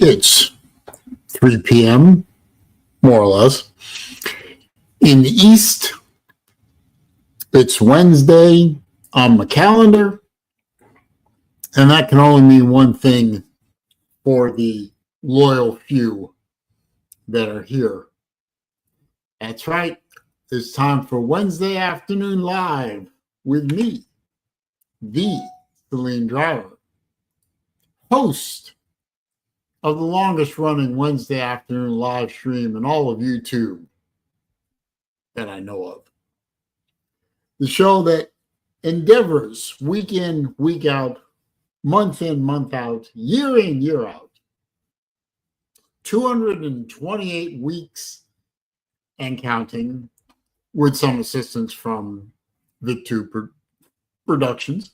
It's 3 p.m., more or less. In the East, it's Wednesday on my calendar, and that can only mean one thing for the loyal few that are here. That's right. It's time for Wednesday Afternoon Live with me, the SaleenDriver, host of the longest running Wednesday afternoon live stream in all of YouTube that I know of. The show that endeavors week in, week out, month in, month out, year in, year out, 228 weeks and counting, with some assistance from VidTube Productions,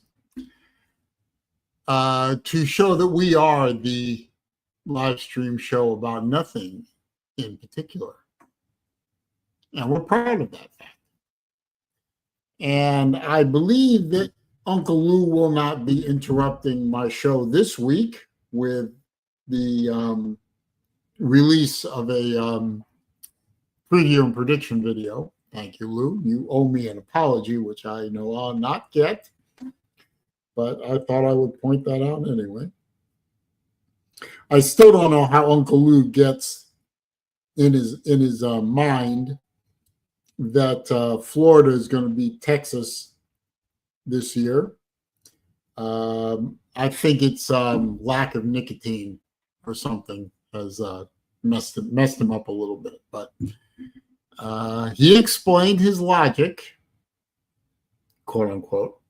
to show that we are the live stream show about nothing in particular. And we're proud of that fact. And I believe that Uncle Lou will not be interrupting my show this week with the release of a preview and prediction video. Thank you, Lou. You owe me an apology, which I know I'll not get, but I thought I would point that out anyway. I still don't know how Uncle Lou gets in his mind that Florida is going to beat Texas this year. I think it's lack of nicotine or something has messed him up a little bit, but he explained his logic, quote unquote,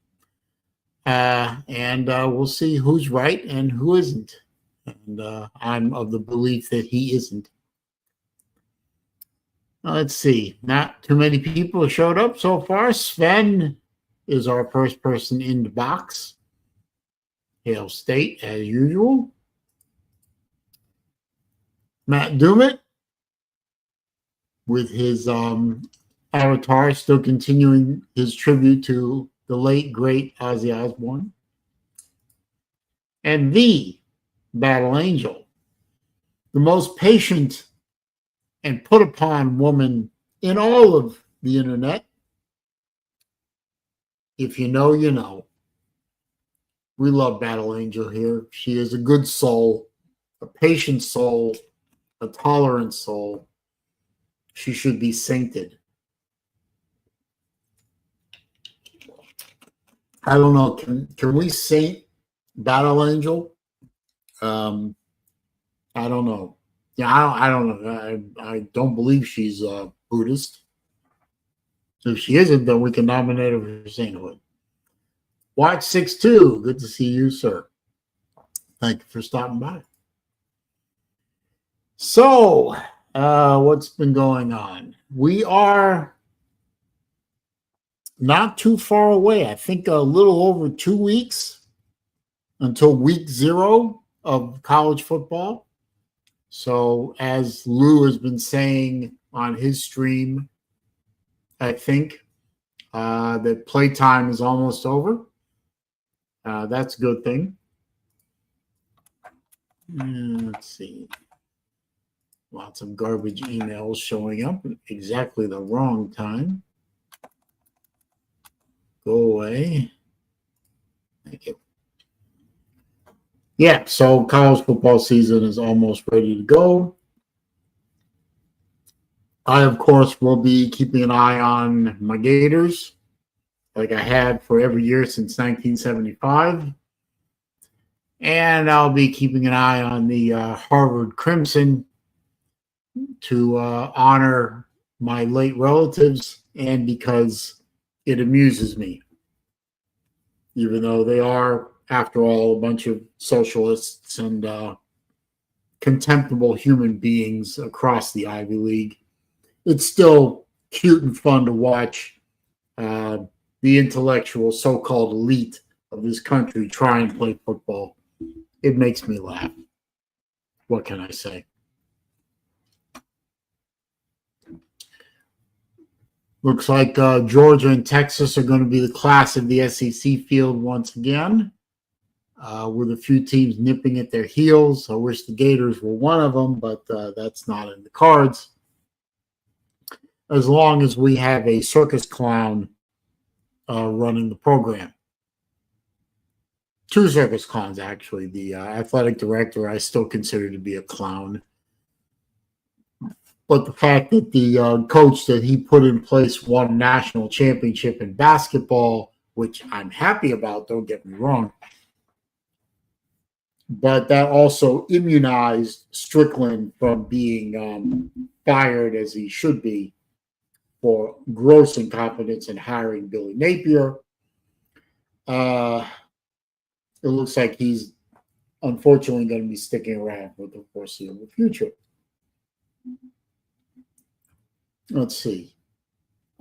and we'll see who's right and who isn't. And I'm of the belief that he isn't. Let's see. Not too many people have showed up so far. Sven is our first person in the box. Hail State, as usual. Matt Dumit, with his avatar, still continuing his tribute to the late, great Ozzy Osbourne. And the Battle Angel, the most patient and put upon woman in all of the internet. If you know, you know. We love Battle Angel here. She is a good soul, a patient soul, a tolerant soul. She should be sainted. I don't know. Can we saint Battle Angel? I don't know. Yeah, I don't know. I don't believe she's a Buddhist. If she isn't, then we can nominate her for sainthood. Watch 6-2. Good to see you, sir. Thank you for stopping by. So, what's been going on? We are not too far away. I think a little over 2 weeks until week 0 of college football. So, as Lou has been saying on his stream, I think that playtime is almost over. That's a good thing. Let's see. Lots of garbage emails showing up at exactly the wrong time. Go away. Thank you. Yeah, so college football season is almost ready to go. I, of course, will be keeping an eye on my Gators, like I had for every year since 1975. And I'll be keeping an eye on the Harvard Crimson to honor my late relatives and because it amuses me, even though they are, after all, a bunch of socialists and contemptible human beings across the Ivy League. It's still cute and fun to watch the intellectual so-called elite of this country try and play football. It makes me laugh. What can I say? Looks like Georgia and Texas are going to be the class of the SEC field once again. with a few teams nipping at their heels. I wish the Gators were one of them, but that's not in the cards. As long as we have a circus clown running the program. Two circus clowns, actually. The athletic director I still consider to be a clown. But the fact that the coach that he put in place won a national championship in basketball, which I'm happy about, don't get me wrong. But that also immunized Strickland from being fired as he should be for gross incompetence in hiring Billy Napier. It looks like he's unfortunately going to be sticking around for the foreseeable future. Let's see.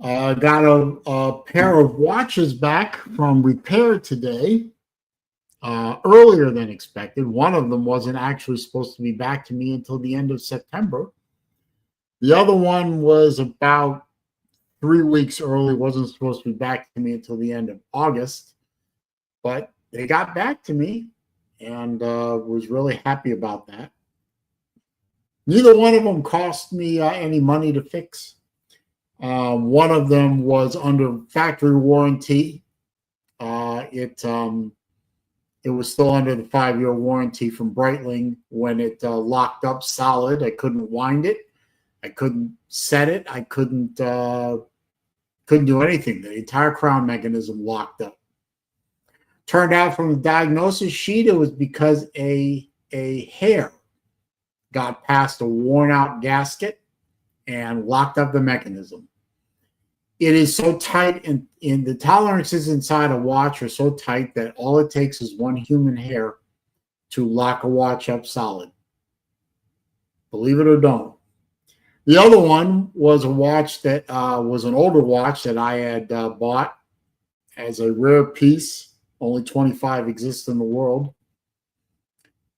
I got a pair of watches back from repair today, earlier than expected. One of them wasn't actually supposed to be back to me until the end of September. The other one was about 3 weeks early, wasn't supposed to be back to me until the end of August. But they got back to me, and was really happy about that. Neither one of them cost me any money to fix. One of them was under factory warranty. It was still under the 5-year warranty from Breitling when it locked up solid. I couldn't wind it. I couldn't set it. I couldn't do anything. The entire crown mechanism locked up. Turned out from the diagnosis sheet, it was because a hair got past a worn-out gasket and locked up the mechanism. It is so tight, and the tolerances inside a watch are so tight that all it takes is one human hair to lock a watch up solid. Believe it or don't. The other one was a watch that was an older watch that I had bought as a rare piece. Only 25 exist in the world.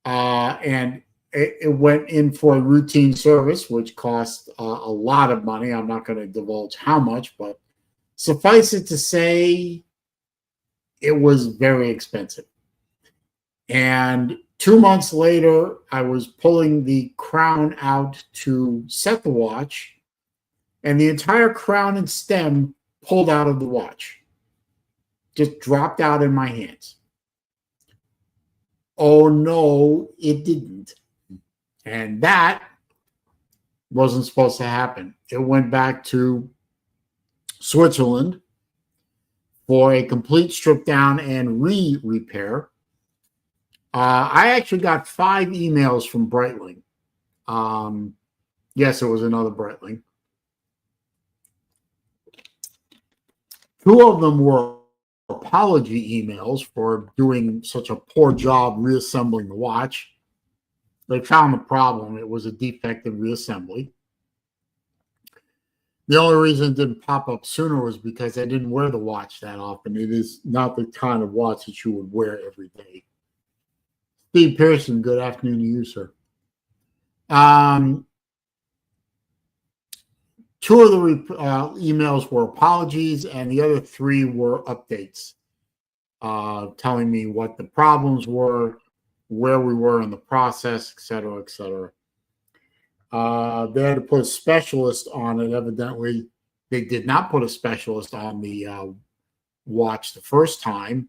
And it went in for a routine service, which cost a lot of money. I'm not going to divulge how much, but suffice it to say, it was very expensive. And 2 months later, I was pulling the crown out to set the watch, and the entire crown and stem pulled out of the watch. Just dropped out in my hands. Oh, no, it didn't. And that wasn't supposed to happen. It went back to Switzerland for a complete strip down and repair. I actually got 5 emails from Breitling. Yes, it was another Breitling. 2 of them were apology emails for doing such a poor job reassembling the watch. They found the problem. It was a defective reassembly. The only reason it didn't pop up sooner was because I didn't wear the watch that often. It is not the kind of watch that you would wear every day. Steve Pearson, good afternoon to you, sir. 2 of the emails were apologies, and the other 3 were updates, telling me what the problems were, where we were in the process, et cetera, et cetera. They had to put a specialist on it. Evidently, they did not put a specialist on the watch the first time.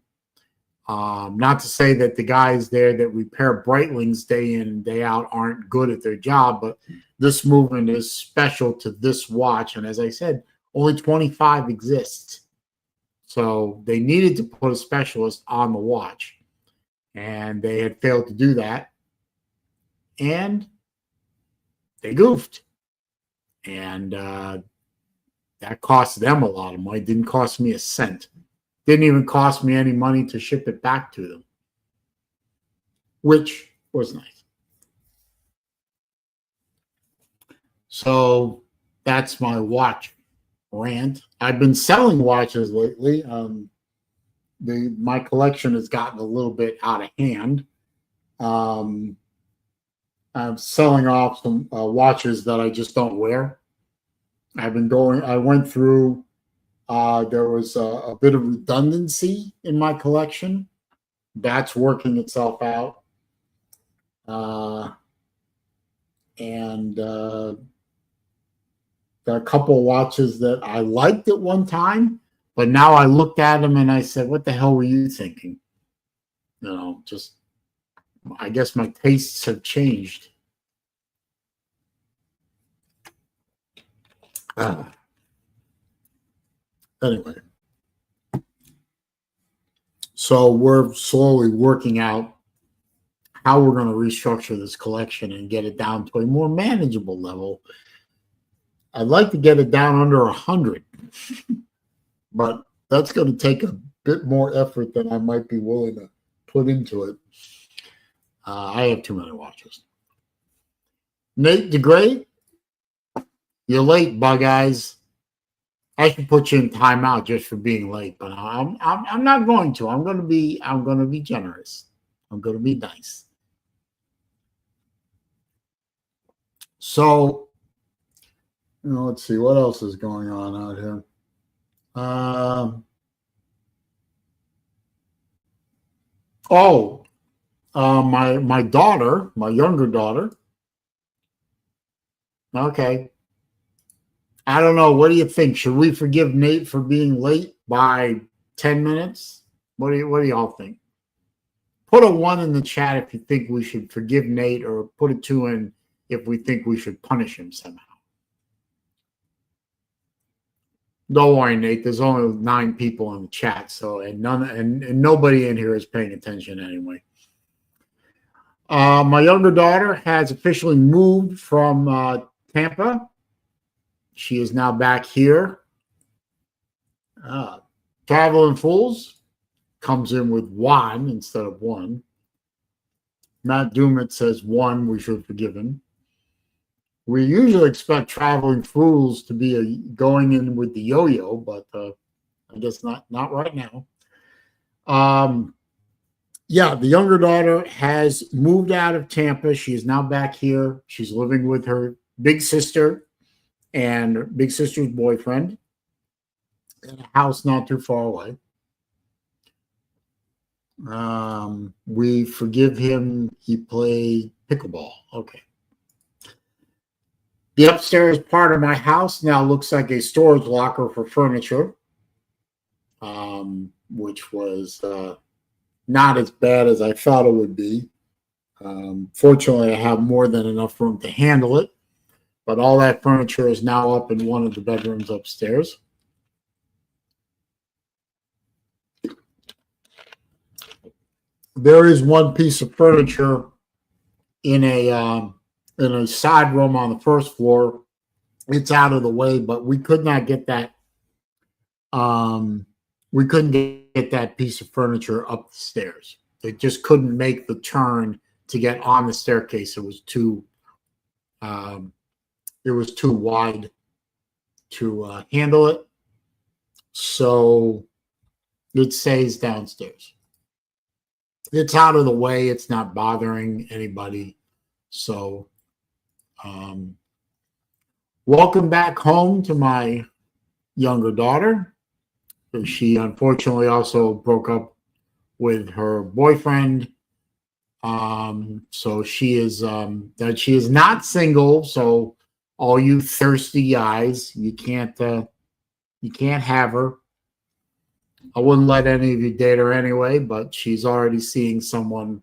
Not to say that the guys there that repair Breitlings day in and day out aren't good at their job, but this movement is special to this watch. And as I said, only 25 exists. So they needed to put a specialist on the watch. And they had failed to do that. And they goofed. And that cost them a lot of money. It didn't cost me a cent. Didn't even cost me any money to ship it back to them, which was nice. So that's my watch rant. I've been selling watches lately. My collection has gotten a little bit out of hand. I'm selling off some watches that I just don't wear. I went through, there was a bit of redundancy in my collection. that's working itself out. And there are a couple of watches that I liked at one time, but now I looked at them and I said, what the hell were you thinking? You know, just, I guess my tastes have changed. Anyway, so we're slowly working out how we're going to restructure this collection and get it down to a more manageable level. I'd like to get it down under 100, but that's going to take a bit more effort than I might be willing to put into it. I have too many watches. Nate DeGray, you're late, Bug Eyes. I should put you in timeout just for being late, but I'm not going to. I'm going to be generous. I'm going to be nice. So, let's see what else is going on out here. My daughter, my younger daughter. Okay. I don't know. What do you think? Should we forgive Nate for being late by 10 minutes? What do y'all think? Put a 1 in the chat if you think we should forgive Nate, or put a 2 in if we think we should punish him somehow. Don't worry, Nate. There's only 9 people in the chat, so and nobody in here is paying attention anyway. My younger daughter has officially moved from Tampa. She is now back here. Traveling Fools comes in with 1 instead of 1. Matt Dumit says 1, we should forgive him. We usually expect Traveling Fools to be going in with the yo-yo, but I guess not right now. Yeah, the younger daughter has moved out of Tampa. She is now back here. She's living with her big sister and big sister's boyfriend in a house not too far away. We forgive him. He played pickleball. Okay. The upstairs part of my house now looks like a storage locker for furniture, which was not as bad as I thought it would be. Fortunately, I have more than enough room to handle it, but all that furniture is now up in one of the bedrooms upstairs. There is one piece of furniture in a side room on the first floor. It's out of the way, but we could not get that. We couldn't get that piece of furniture up the stairs. It just couldn't make the turn to get on the staircase. It was too wide to handle it. So it stays downstairs. It's out of the way. It's not bothering anybody. So welcome back home to my younger daughter. She unfortunately also broke up with her boyfriend. So she is not single. So all you thirsty guys, you can't have her. I wouldn't let any of you date her anyway, but she's already seeing someone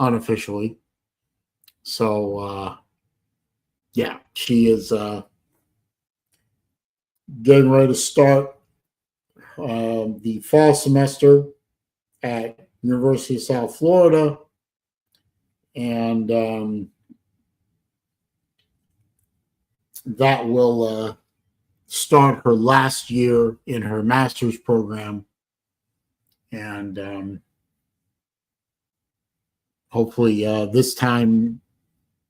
unofficially. So yeah, she is getting ready to start the fall semester at University of South Florida, and that will start her last year in her master's program, and hopefully this time,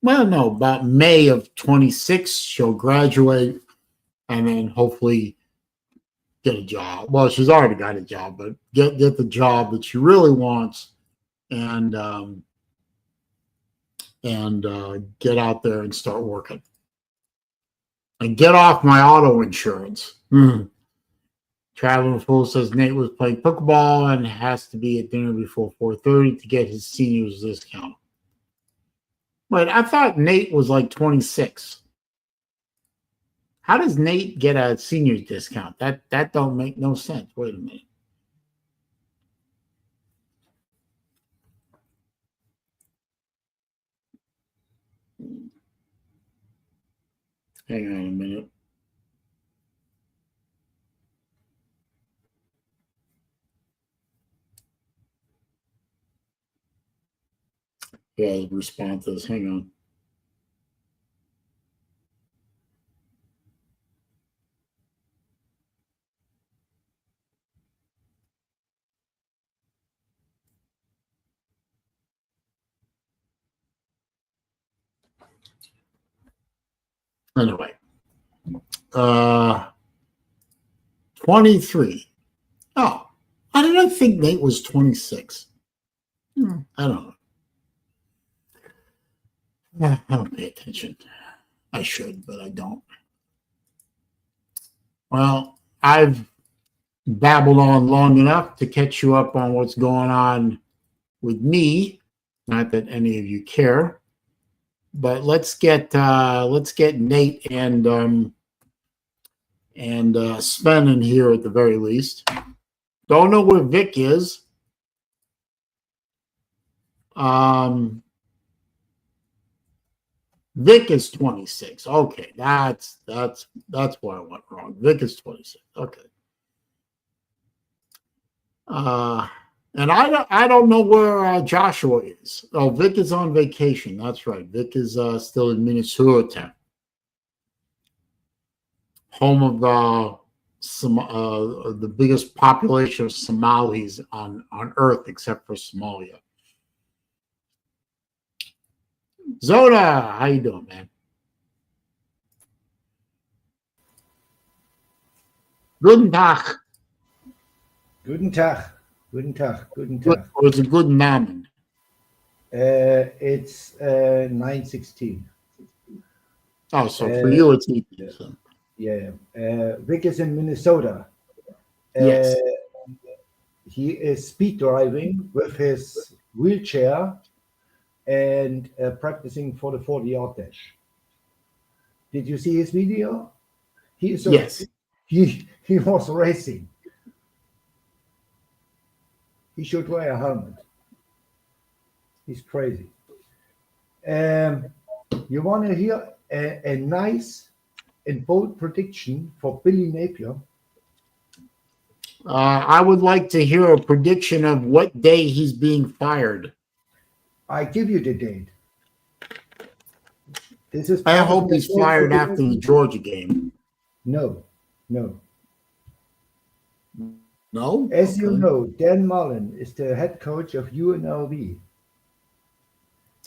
well, no, about May of 26, she'll graduate, and then hopefully get a job. Well, she's already got a job, but get the job that she really wants, and get out there and start working. And get off my auto insurance. Traveling Fool says Nate was playing pickleball and has to be at dinner before 4:30 to get his seniors discount. Wait, I thought Nate was like 26. How does Nate get a seniors discount? That don't make no sense. Wait a minute. Hang on a minute. Yeah, respond to this. Hang on. Anyway, 23. Oh, I didn't think Nate was 26. I don't know. I don't pay attention. I should, but I don't. Well, I've babbled on long enough to catch you up on what's going on with me. Not that any of you care, but let's get Nate and Sven in here at the very least. Don't know where Vic is. Vic is 26. Okay, that's where I went wrong. Vic is 26. Okay. And I don't know where Joshua is. Oh, Vic is on vacation. That's right. Vic is still in Minnesota, home of the biggest population of Somalis on Earth, except for Somalia. Zoda, how you doing, man? Guten Tag. Guten Tag. Guten Tag. Guten Tag. Or it's a good Namen. It's 9:16. Oh, so for you it's easy. So. Yeah. Vic is in Minnesota. Yes. He is speed driving with his wheelchair and practicing for the 40-yard dash. Did you see his video? Yes. He was racing. He should wear a helmet. He's crazy. You want to hear a nice and bold prediction for Billy Napier? I would like to hear a prediction of what day he's being fired. I give you the date. I hope he's fired after the Georgia game. No. No? As you know, Dan Mullen is the head coach of UNLV.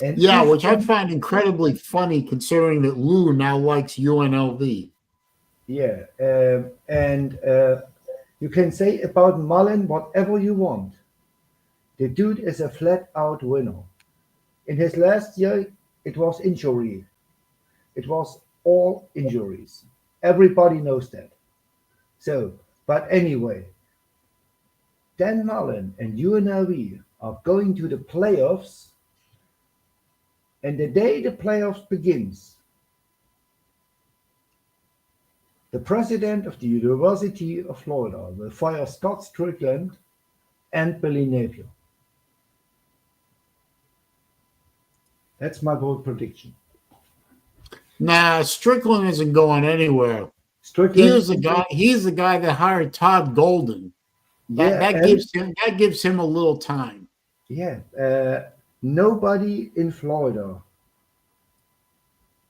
And yeah, which I find incredibly funny considering that Lou now likes UNLV. Yeah, and you can say about Mullen whatever you want. The dude is a flat-out winner. In his last year, it was injury. It was all injuries. Everybody knows that. So, but anyway, Dan Mullen and UNLV are going to the playoffs, and the day the playoffs begins, the president of the University of Florida will fire Scott Strickland and Billy Napier. That's my bold prediction. Nah, Strickland isn't going anywhere. Strickland, he's the guy that hired Todd Golden. That gives him a little time. Yeah, nobody in Florida,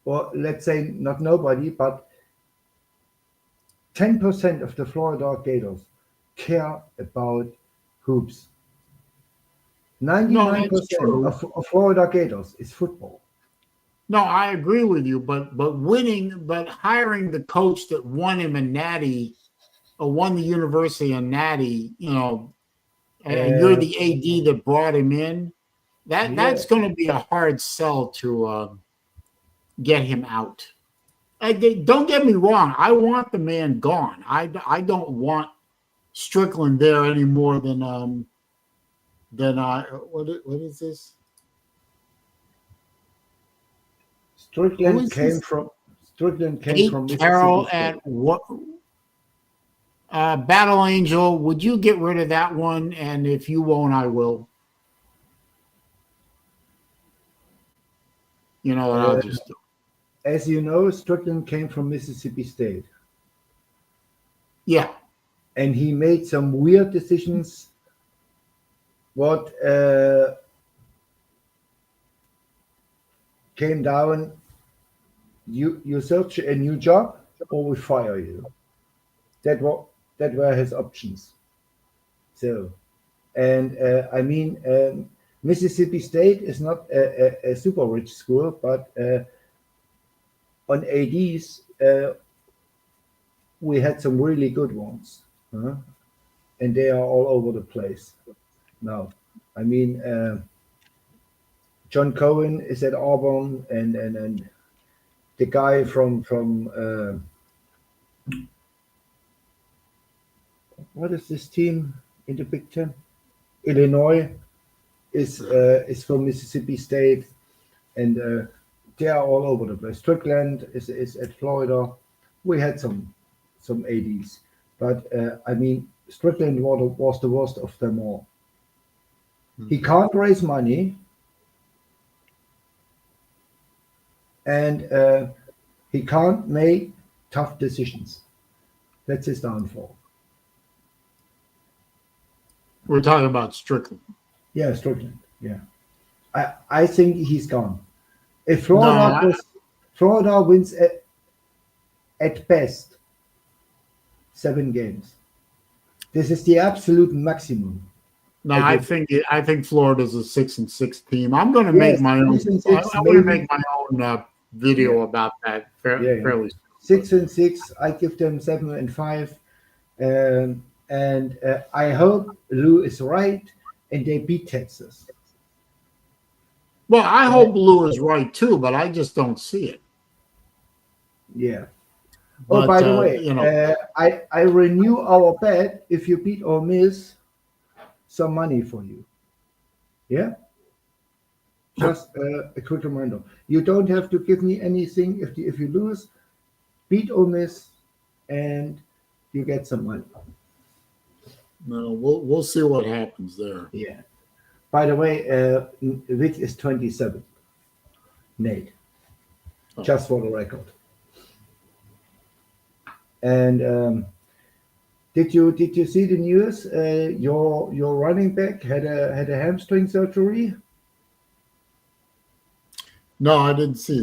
or let's say not nobody, but 10% of the Florida Gators care about hoops. 99% of Florida Gators is football. No, I agree with you, but hiring the coach that won him a natty, or won the university a natty, and you're the AD that brought him in, that's going to be a hard sell to get him out. Don't get me wrong. I want the man gone. I don't want Strickland there any more than I. What is this? Who Strickland is came this? from Carroll Mississippi State. at what? Battle Angel, would you get rid of that one? And if you won't, I will. You know what? I'll just do. As you know, Strickland came from Mississippi State, Yeah. and he made some weird decisions. What came down? You search a new job, or we fire you. That were his options. So, and I mean, Mississippi State is not a super rich school, but on ADs we had some really good ones, and they are all over the place now. I mean, John Cohen is at Auburn, and the guy from what is this team in the Big Ten? Illinois is from Mississippi State, and they are all over the place. Strickland is at Florida. We had some ADs, but I mean, Strickland was the worst of them all. He can't raise money, and he can't make tough decisions. That's his downfall. We're talking about Strickland. Yeah, Strickland. Yeah, I think he's gone. If Florida wins at best 7 games, this is the absolute maximum. No, I think Florida's a 6-6 team. I'm going to Yes, make my own. 6 and 6, I'm going to make my own video about that fairly soon. 6 and 6. I give them 7 and 5, and I hope Lou is right and they beat Texas. Well, I hope Lou is right too, but I just don't see it. Yeah. But, by the way, I renew our bet. If you beat or miss, some money for you. Yeah. Just a quick reminder. You don't have to give me anything if you lose, beat or miss, and you get some money. No, we'll see what happens there. Yeah. By the way, Vic is 27. Nate. Just for the record. And did you see the news? Your running back had a hamstring surgery. No, I didn't see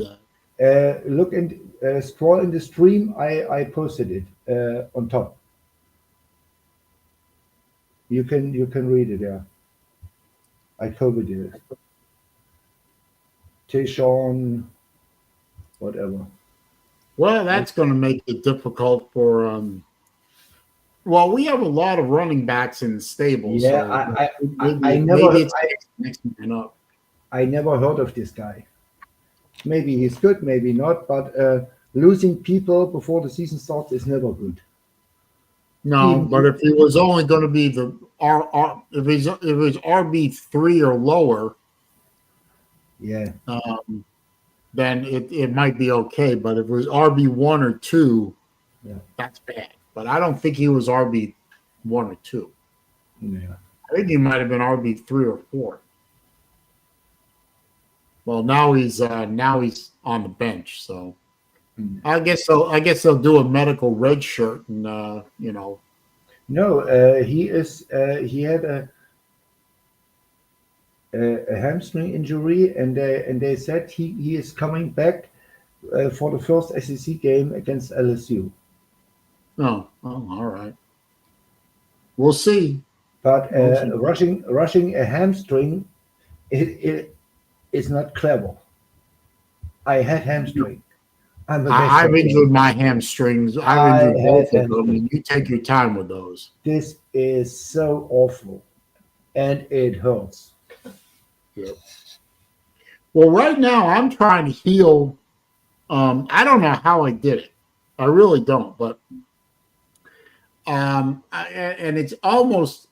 that. Look and scroll in the stream. I posted it on top. You can read it there. I covered it. Tayshawn, whatever. Well, that's going to make it difficult for. Well, we have a lot of running backs in the stable. Yeah, so I maybe it's next man up. I never heard of this guy. Maybe he's good, maybe not. But losing people before the season starts is never good. No, but if he was only going to be if it was RB3 or lower, yeah, then it might be okay. But if it was RB1 or 2, yeah, that's bad. But I don't think he was RB1 or 2. Yeah, I think he might have been RB3 or 4. Well, now he's on the bench, so. I guess they'll do a medical red shirt and No, he had a hamstring injury, and they said he is coming back for the first SEC game against LSU. Oh, all right. We'll see. But rushing a hamstring, it is not clever. I had hamstring. I've injured my hamstrings. I've injured both of them, and you take your time with those. This is so awful, and it hurts. Yep. Well, right now I'm trying to heal. I don't know how I did it. I really don't, but and it's almost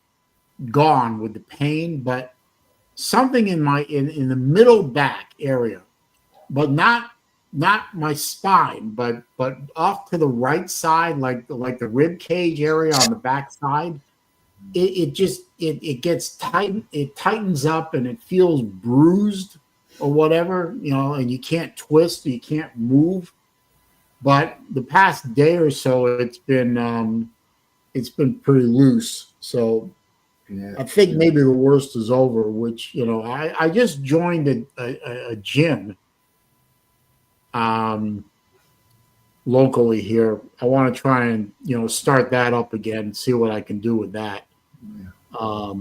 gone with the pain, but something in in the middle back area, but not my spine, but off to the right side, like the rib cage area on the back side. It gets tight. It tightens up and it feels bruised or whatever, and you can't twist, you can't move. But the past day or so, it's been pretty loose. So Yeah. I think maybe the worst is over. Which I just joined a gym locally here. I want to try and start that up again, see what I can do with that. Yeah.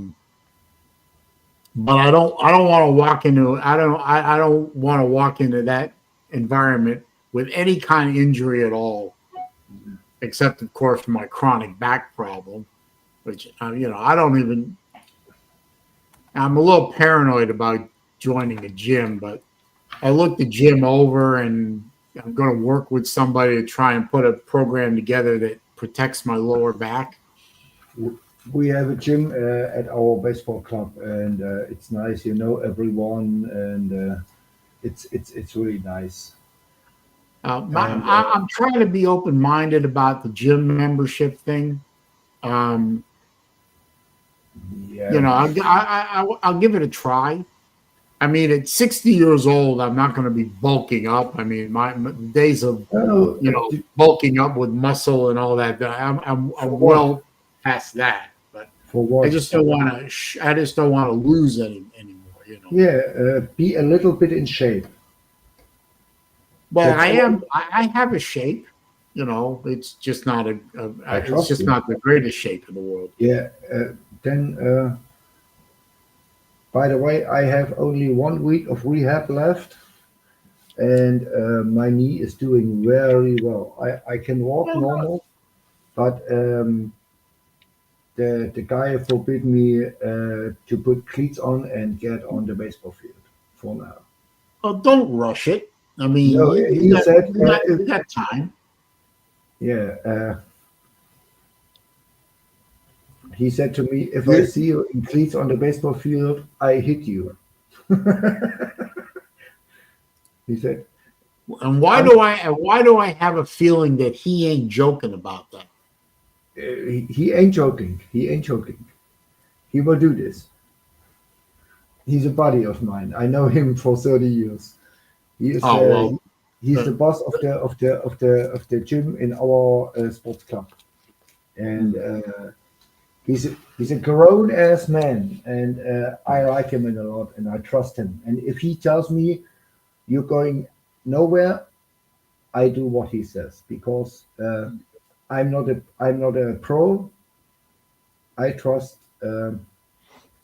But I don't want to walk into I don't want to walk into that environment with any kind of injury at all, except of course my chronic back problem, which I don't even. I'm a little paranoid about joining a gym, but I looked the gym over and I'm going to work with somebody to try and put a program together that protects my lower back. We have a gym at our baseball club, and it's nice. You know everyone, and it's really nice. I'm trying to be open-minded about the gym membership thing. Um, Yeah. I'll give it a try. I mean, at 60 years old, I'm not going to be bulking up. I mean, my days of Oh, bulking up with muscle and all that. I'm well past that. But for what? I just don't want to. I just don't want to lose anymore. Yeah, be a little bit in shape. But That's I all. am. I have a shape. It's just not I it's trust just you. not the greatest shape in the world. Yeah. Then, by the way, I have only 1 week of rehab left, and my knee is doing very well. I can walk Well, good. normal, but the guy forbid me to put cleats on and get on the baseball field for now. Oh, don't rush it. I mean, No, you he got said, you got time. yeah, he said to me, if I You- see you in cleats on the baseball field, I hit you. He said, And why I'm, do I have a feeling that he ain't joking about that? he ain't joking. He ain't joking. He will do this. He's a buddy of mine. I know him for 30 years. He is Oh well, he's uh, the boss of the gym in our sports club, and he's a grown ass man, and I like him a lot, and I trust him. And if he tells me you're going nowhere, I do what he says because I'm not a pro. I trust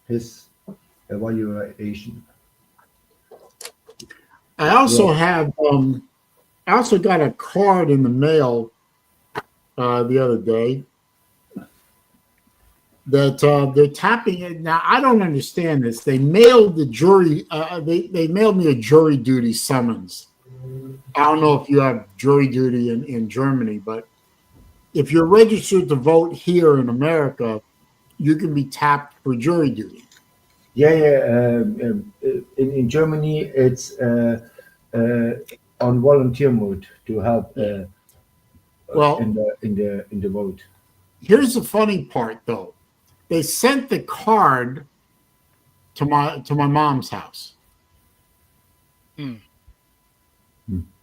his evaluation. I Yeah, also have I also got a card in the mail the other day that they're tapping it. Now I don't understand this. They mailed the jury. They mailed me a jury duty summons. I don't know if you have jury duty in Germany, but if you're registered to vote here in America, you can be tapped for jury duty. yeah. In Germany, it's uh, on volunteer mode to help Yeah. Well, in the vote. here's the funny part, though. They sent the card to my mom's house. Hmm.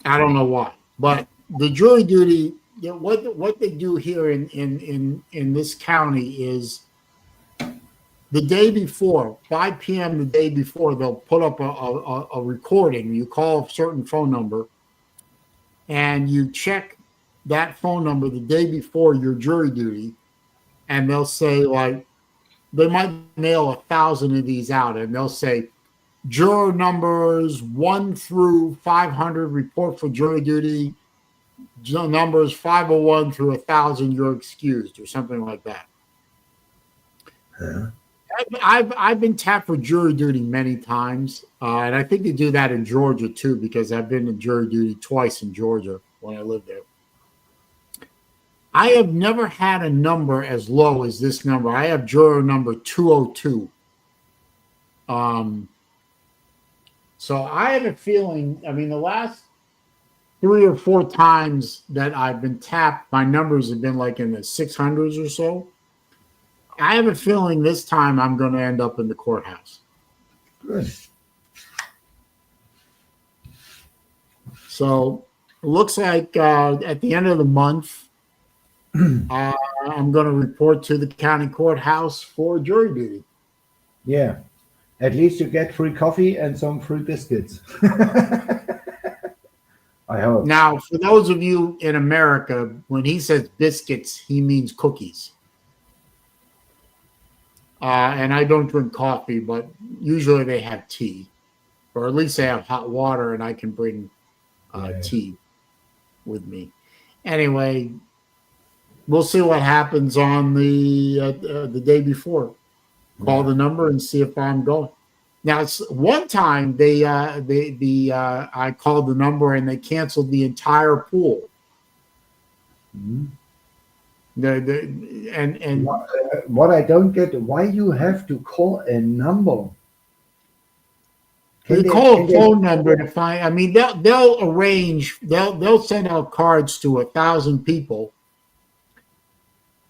I don't know why, but the jury duty. What they do here in this county is the day before, 5 p.m. the day before, they'll put up a recording. You call a certain phone number and you check that phone number the day before your jury duty, and they'll say, like, they might mail 1,000 of these out, and they'll say juror numbers 1 through 500 report for jury duty. Numbers 501 through 1,000 you're excused, or something like that. Huh? I've been tapped for jury duty many times, and I think they do that in Georgia too, because I've been in jury duty twice in Georgia when I lived there. I have never had a number as low as this number. I have juror number 202. So I have a feeling, I mean, the last 3 or 4 times that I've been tapped, my numbers have been like in the 600s or so. I have a feeling this time I'm going to end up in the courthouse. Good. So it looks like at the end of the month, I'm going to report to the county courthouse for jury duty. Yeah. At least you get free coffee and some free biscuits. I hope. Now, for those of you in America, when he says biscuits, he means cookies. And I don't drink coffee, but usually they have tea, or at least they have hot water, and I can bring tea with me. Anyway, we'll see what happens on the day before. Call the number and see if I'm going. Now, one time I called the number and they canceled the entire pool. Mm-hmm. And what I don't get, why you have to call a number? They call a phone number to find. I mean, they'll arrange. They'll send out cards to 1,000 people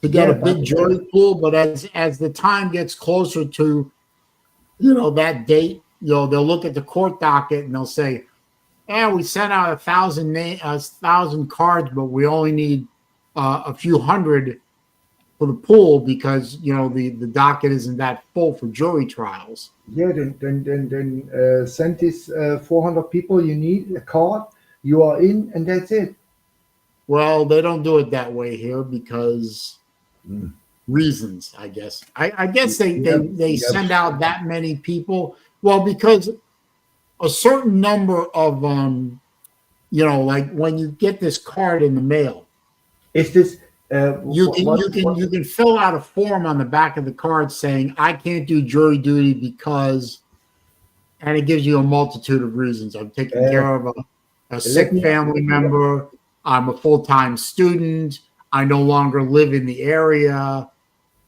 to get a big jury pool. But as the time gets closer to, that date, they'll look at the court docket and they'll say, "Yeah, we sent out 1,000 cards, but we only need a few hundred for the pool because the docket isn't that full for jury trials." Yeah, then send this 400 people. You need a card. You are in, and that's it. Well, they don't do it that way here because reasons, I guess. I guess they send out that many people. Well, because a certain number of like when you get this card in the mail, is this you can fill out a form on the back of the card saying I can't do jury duty because, and it gives you a multitude of reasons. I'm taking care of a sick family member. I'm a full-time student. I no longer live in the area,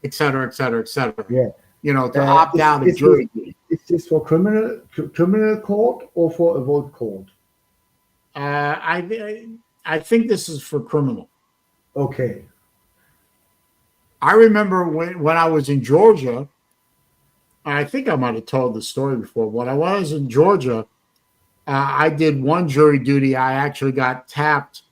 et cetera, et cetera, et cetera. Yeah. To opt out of jury duty. Is this for criminal court or for a vote court? I think this is for criminal. Okay. I remember when I was in Georgia, I think I might have told the story before. When I was in Georgia, I did one jury duty. I actually got tapped.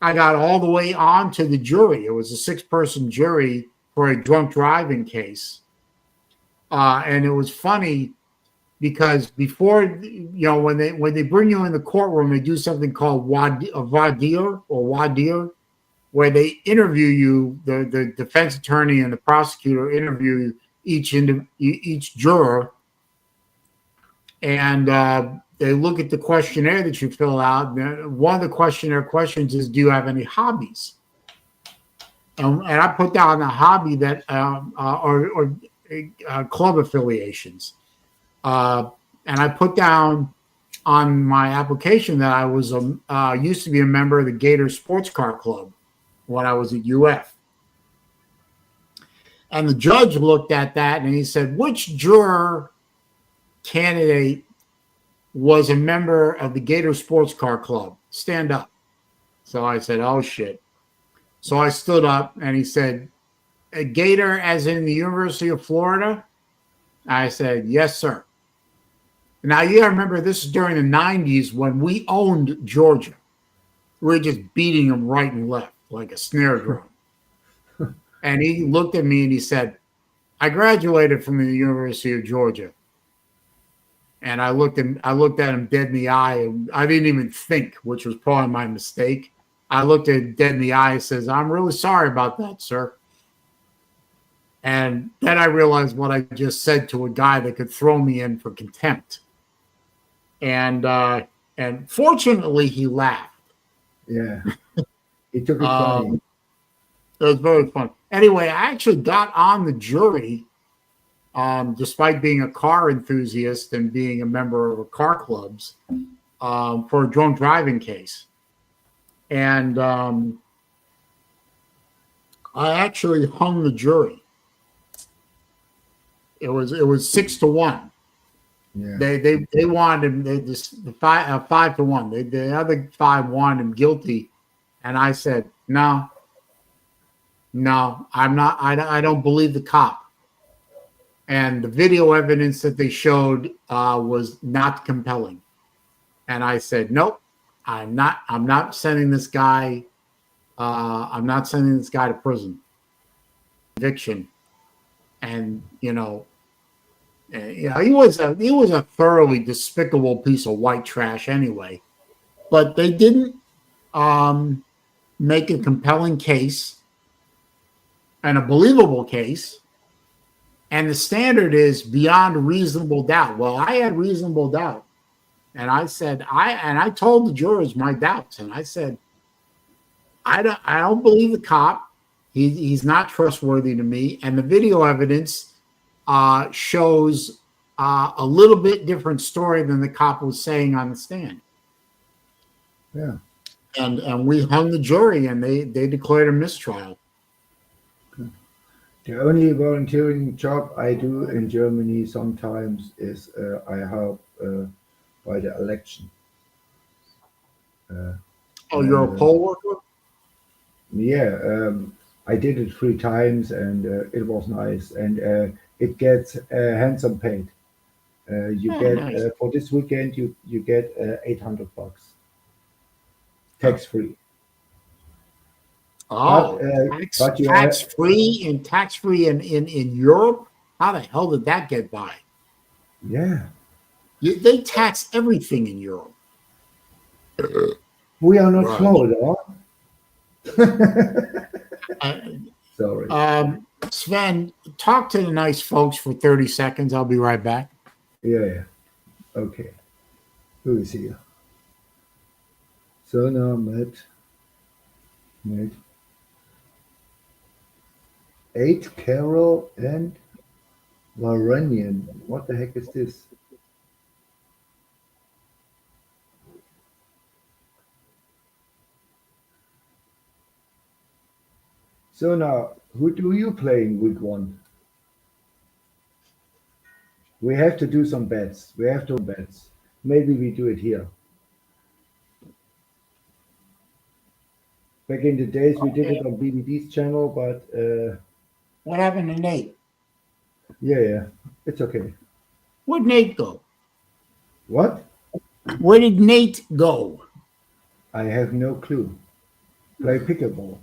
I got all the way on to the jury. It was a 6-person jury for a drunk driving case. And it was funny because before, when they bring you in the courtroom, they do something called voir dire, where they interview you, the defense attorney and the prosecutor interview each juror, and they look at the questionnaire that you fill out. One of the questionnaire questions is, do you have any hobbies? And I put down a hobby that or club affiliations. And I put down on my application that I was used to be a member of the Gator Sports Car Club when I was at UF. And the judge looked at that and he said, which juror candidate was a member of the Gator Sports Car Club? Stand up. So I said, oh, shit. So I stood up and he said, a Gator as in the University of Florida? I said, yes, sir. Now, you got to remember, this is during the 90s when we owned Georgia. We were just beating them right and left like a snare drum. And he looked at me and he said, I graduated from the University of Georgia. And I looked at him dead in the eye. And I didn't even think, which was probably my mistake. I looked at him dead in the eye and says, I'm really sorry about that, sir. And then I realized what I just said to a guy that could throw me in for contempt. And fortunately, he laughed. Yeah. He took it funny. It was very fun. Anyway, I actually got on the jury, despite being a car enthusiast and being a member of car clubs, for a drunk driving case. And I actually hung the jury. It was 6-1. Yeah. They wanted him. The 5-1. The other 5 wanted him guilty, and I said no, I'm not. I don't believe the cop. And the video evidence that they showed was not compelling. And I said nope, I'm not sending this guy. I'm not sending this guy to prison. Conviction, and he was a thoroughly despicable piece of white trash anyway. But they didn't make a compelling case and a believable case. And the standard is beyond reasonable doubt. Well, I had reasonable doubt, and I said I told the jurors my doubts, and I said I don't believe the cop. He's not trustworthy to me, and the video evidence shows a little bit different story than the cop was saying on the stand. Yeah. And we hung the jury, and they declared a mistrial. The only volunteering job I do in Germany sometimes is I help by the election. You're a poll worker? Yeah, I did it 3 times, and it was nice, and it gets handsome paid. Nice. For this weekend you get $800 tax free. Oh, but you tax free in Europe? How the hell did that get by? Yeah, They tax everything in Europe. we are not Right. Florida. Sorry. Sven, talk to the nice folks for 30 seconds. I'll be right back. Yeah. Okay. Who is here? So now Matt. 8, Carol, and Varanian. What the heck is this? So now, who do you play in week 1? We have to do some bets. Maybe we do it here. Back in the days, we did it on BBD's channel, but What happened to Nate? yeah, it's okay. Where'd Nate go? What? Where did Nate go? I have no clue. Play pickleball.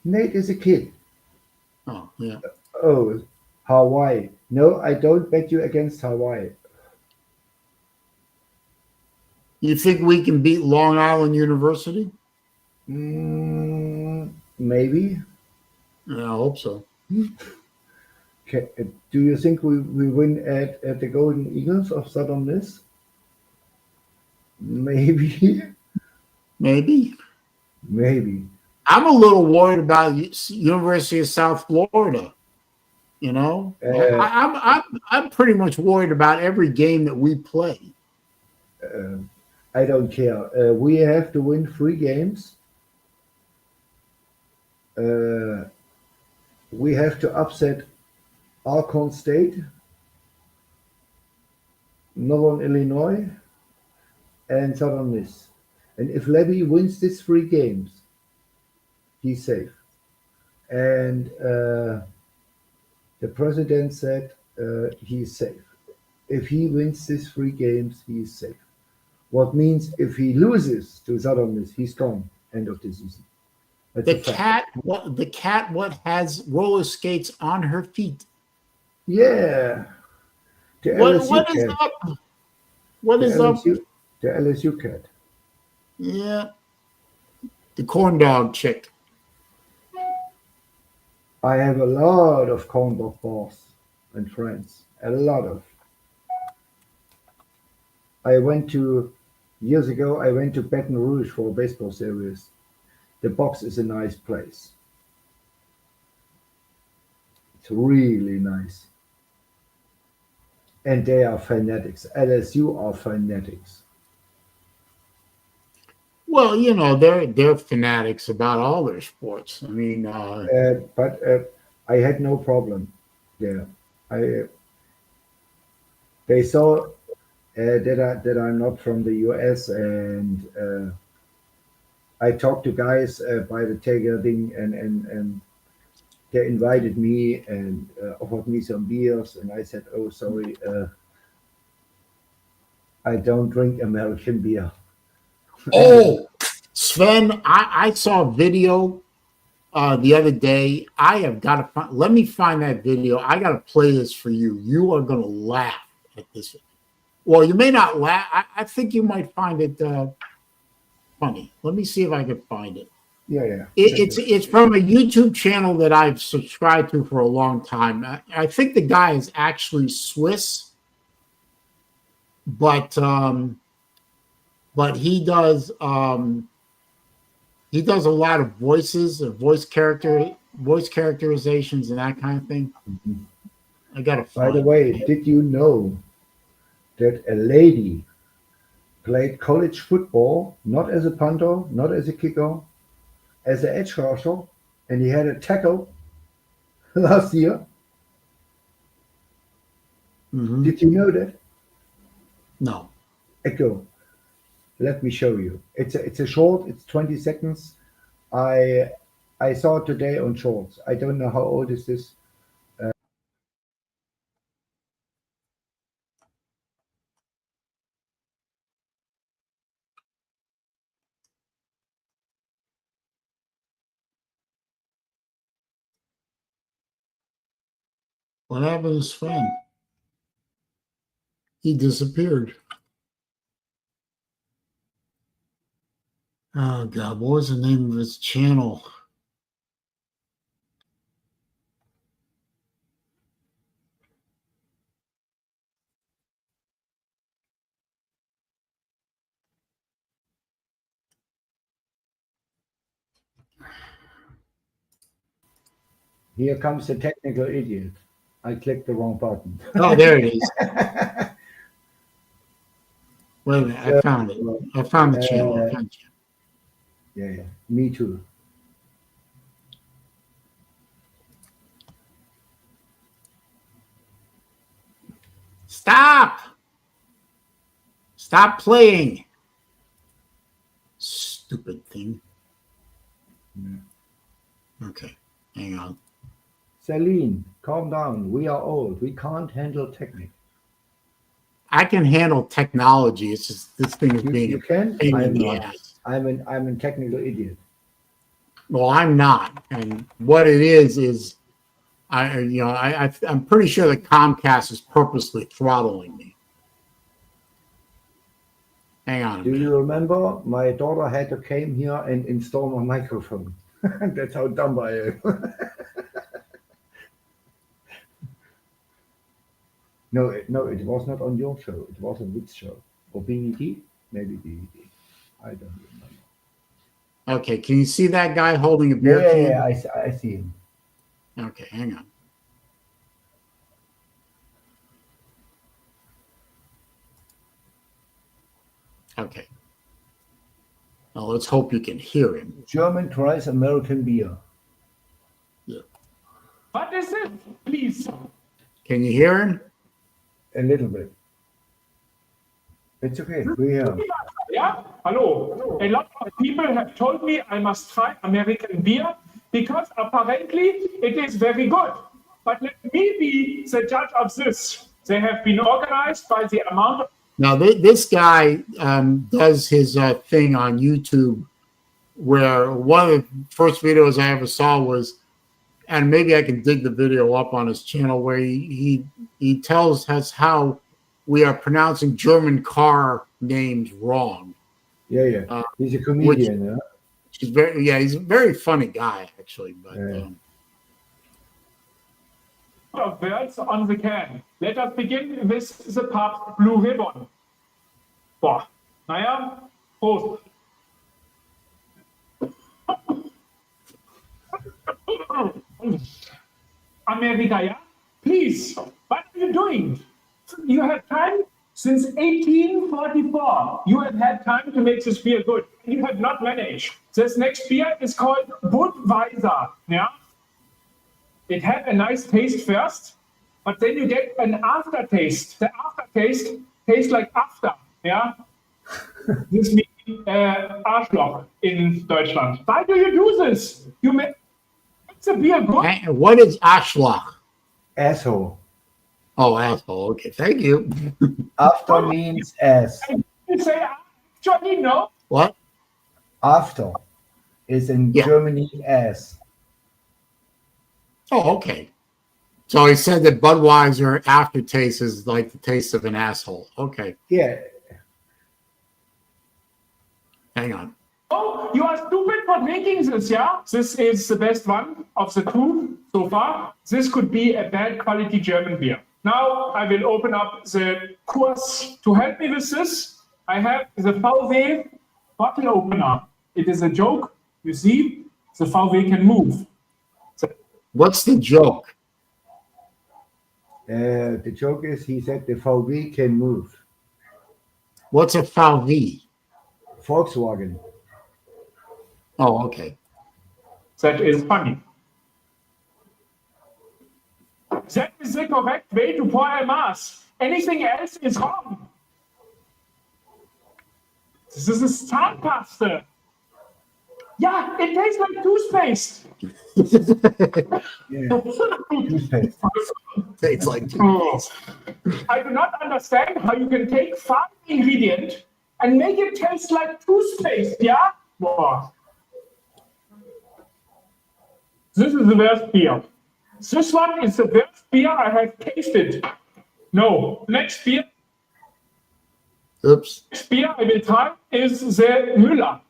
Nate is a kid. Oh, yeah. Oh, Hawaii. No, I don't bet you against Hawaii. You think we can beat Long Island University? Maybe. Yeah, I hope so. Okay. Do you think we win at the Golden Eagles of Southern Miss? Maybe. Maybe. Maybe. I'm a little worried about University of South Florida. I'm pretty much worried about every game that we play. I don't care. We have to win 3 games. We have to upset Arkansas State, Northern Illinois, and Southern Miss. And if Levy wins these 3 games, he's safe. And the president said he's safe. If he wins these 3 games, he is safe. What means if he loses to Southern Miss, he's gone. End of the season. That's The cat what has roller skates on her feet? Yeah. The What LSU is cat. up? What is up? The LSU cat. Yeah. The corn dog chick. I have a lot of corn dog bars and friends. A lot of. Years ago, I went to Baton Rouge for a baseball series. The box is a nice place. It's really nice. And they are fanatics. LSU are fanatics. Well, you know, they're fanatics about all their sports. I mean, But I had no problem there. I They saw that I'm not from the US, and I talked to guys by the tailgating, and they invited me and offered me some beers, and I said, "Oh, sorry, I don't drink American beer." oh, Sven, I saw a video the other day. I have got to find. Let me find that video. I got to play this for you. You are going to laugh at this. Well, you may not laugh. I think you might find it funny. Let me see if I can find it. Yeah. It's from a YouTube channel that I've subscribed to for a long time. I think the guy is actually Swiss, but he does a lot of voices, voice characterizations, and that kind of thing. Mhm. I gotta By find the way, it. did you know that a lady played college football not as a punter, not as a kicker, as an edge rusher, and he had a tackle last year? Mhm. Did you know that? No. Echo. Let me show you. It's a short. It's 20 seconds. I saw it today on Shorts. I don't know how old is this. What happened to Sven? He disappeared. Oh God, what was the name of his channel? Here comes the technical idiot. I clicked the wrong button. Oh, there it is. Wait a minute, I So, found it. I found the channel. I uh, found it. yeah, me too. Stop! Stop playing. Stupid thing. Okay, hang on. Saleen, calm down. We are old. We can't handle technique. I can handle technology. It's just this thing is being You a can? pain in I'm the not. ass. I'm a technical idiot. Well, I'm not. And what it is I'm pretty sure that Comcast is purposely throttling me. Hang on a Do minute. you remember my daughter had to came here and install my microphone? That's how dumb I am. No, it was not on your show. It was on which show? Or BET? Maybe BET. I don't remember. Okay, can you see that guy holding a beer can? Yeah, I see him. Okay, hang on. Okay. Now let's hope you can hear him. German tries American beer. Yeah. What is it, please? Can you hear him? A little bit. It's okay. We hear. Yeah, hello. A lot of people have told me I must try American beer because apparently it is very good. But let me be the judge of this. They have been organized by the amount of. Now, this guy does his thing on YouTube where one of the first videos I ever saw was, and maybe I can dig the video up on his channel, where he tells us how we are pronouncing German car names wrong. Yeah. He's a comedian, yeah? He's a very funny guy, actually. But Of words on the can. Let us begin with the part Blue Ribbon. Boah, naja, Prost. America, yeah? Please, what are you doing? You have time Since 1844, you have had time to make this beer good. You have not managed. This next beer is called Budweiser. Yeah, it had a nice taste first, but then you get an aftertaste. The aftertaste tastes like after. Yeah, this means Arschloch in Deutschland. Why do you do this? You make it's a beer good. And what is Arschloch? Asshole. Oh, asshole. Okay, thank you. After means ass. You say actually no. What? After is in Yeah. Germany ass. Oh, okay. So he said that Budweiser aftertaste is like the taste of an asshole. Okay, Yeah. hang on. Oh, you are stupid for drinking this, yeah? This is the best one of the two so far. This could be a bad quality German beer. Now I will open up the course to help me with this. I have the VW bottle opener. It is a joke. You see, the VW can move. What's the joke? The joke is he said the VW can move. What's a VW? Volkswagen. Oh, okay. That is funny. That is the correct way to pour a mass. Anything else is wrong. This is a Zahnpasta. Yeah, it tastes like toothpaste. Yeah. Toothpaste. It's like Oh. I do not understand how you can take farm ingredient and make it taste like toothpaste, yeah? Wow. This is the worst beer. This one is the worst beer I have tasted. No, next beer oops. I will try is the Müller.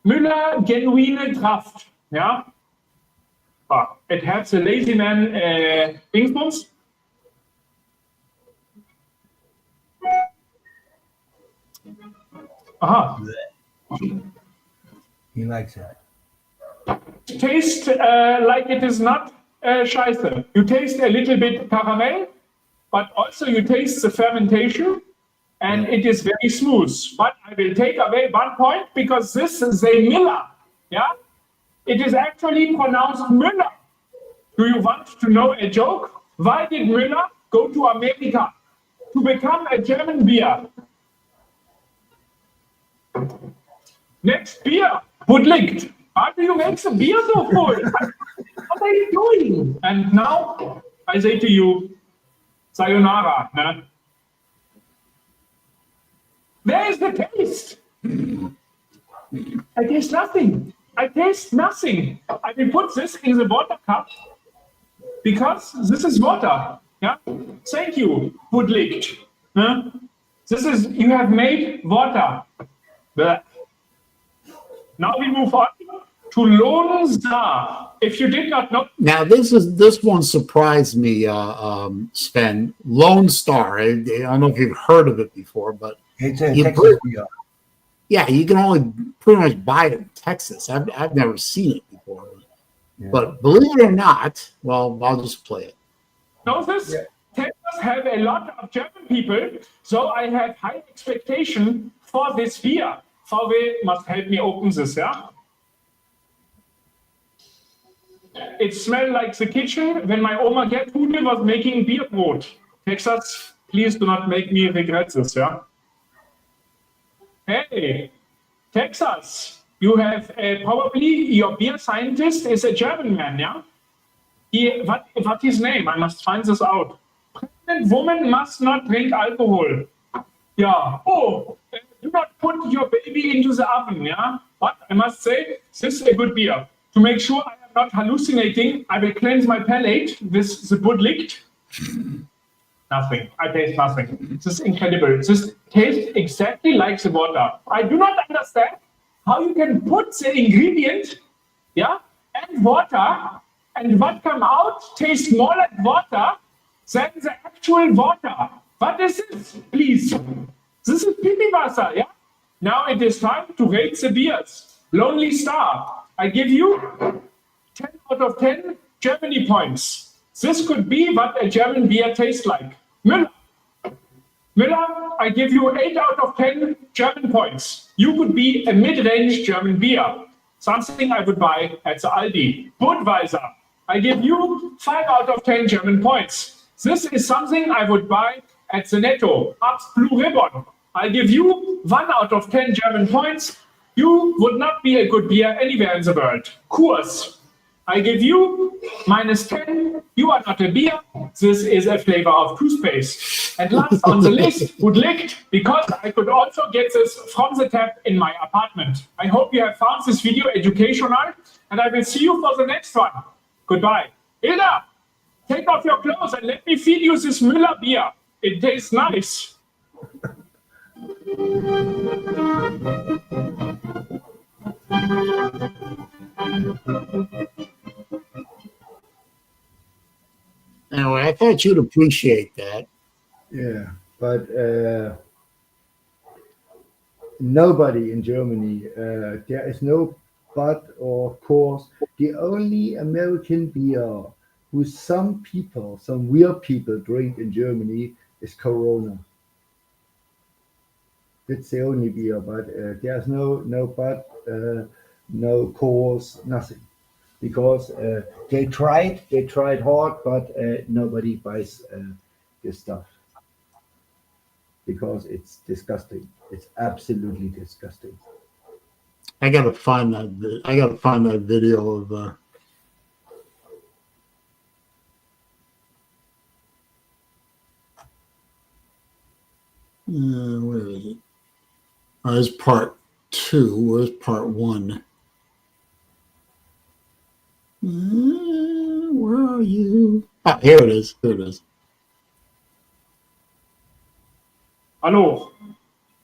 Müller Genuine Draft. Yeah? It has the lazy man Dingsbums. Aha. He likes it. Taste like it is not Scheiße. You taste a little bit caramel, but also you taste the fermentation, and it is very smooth. But I will take away 1 point because this is a Miller. Yeah, it is actually pronounced Müller. Do you want to know a joke? Why did Müller go to America to become a German beer? Next beer, Budlicht. Why do you make the beer so full? What are you doing? And now I say to you, sayonara. Ne? Where is the taste? I taste nothing. I taste nothing. I will put this in the water cup because this is water. Yeah. Thank you, Budlicht. This is you have made water. But now we move on to Lone Star. If you did not know, Now this one surprised me, Sven. Lone Star. I don't know if you've heard of it before, but It's a You Texas put- beer. yeah, you can only pretty much buy it in Texas. I've never seen it before, Yeah. but believe it or not, well, I'll just play it. know this? Yeah. Texas have a lot of German people, so I have high expectation for this beer. VW must help me open this, yeah? It smells like the kitchen when my Oma Gertrude was making beer brot. Texas, please do not make me regret this, yeah? Hey, Texas, you have probably your beer scientist is a German man, yeah? What his name? I must find this out. Pregnant woman must not drink alcohol. Yeah. Oh, do not put your baby into the oven. Yeah. But I must say, this is a good beer. To make sure I am not hallucinating, I will cleanse my palate with the Budlicht. Nothing. I taste nothing. This is incredible. This tastes exactly like the water. I do not understand how you can put the ingredient, yeah, and water, and what come out tastes more like water than the actual water. What is this, please? This is Pipi-Wasser, yeah? Now it is time to rate the beers. Lonely Star, I give you 10 out of 10 Germany points. This could be what a German beer tastes like. Müller. Müller, I give you 8 out of 10 German points. You could be a mid-range German beer, something I would buy at the Aldi. Budweiser, I give you 5 out of 10 German points. This is something I would buy at the Netto. Pabst Blue Ribbon, I give you 1 out of 10 German points. You would not be a good beer anywhere in the world. Coors, I give you -10. You are not a beer. This is a flavor of toothpaste. And last on the list, Gut Licht, because I could also get this from the tap in my apartment. I hope you have found this video educational, and I will see you for the next one. Goodbye. Hilda, take off your clothes and let me feed you this Müller beer. It tastes nice. Anyway, I thought you'd appreciate that. Yeah, but nobody in Germany, there is no but or course. The only American beer who some people, some weird people drink in Germany is Corona. It's the only beer, but there's no but, no course, nothing. Because they tried hard, but nobody buys this stuff because it's disgusting. It's absolutely disgusting. I gotta find that. I gotta find that video of. Where is it? There's part 2. Where's part 1? Where are you? Ah, here it is. Here it is. Hello.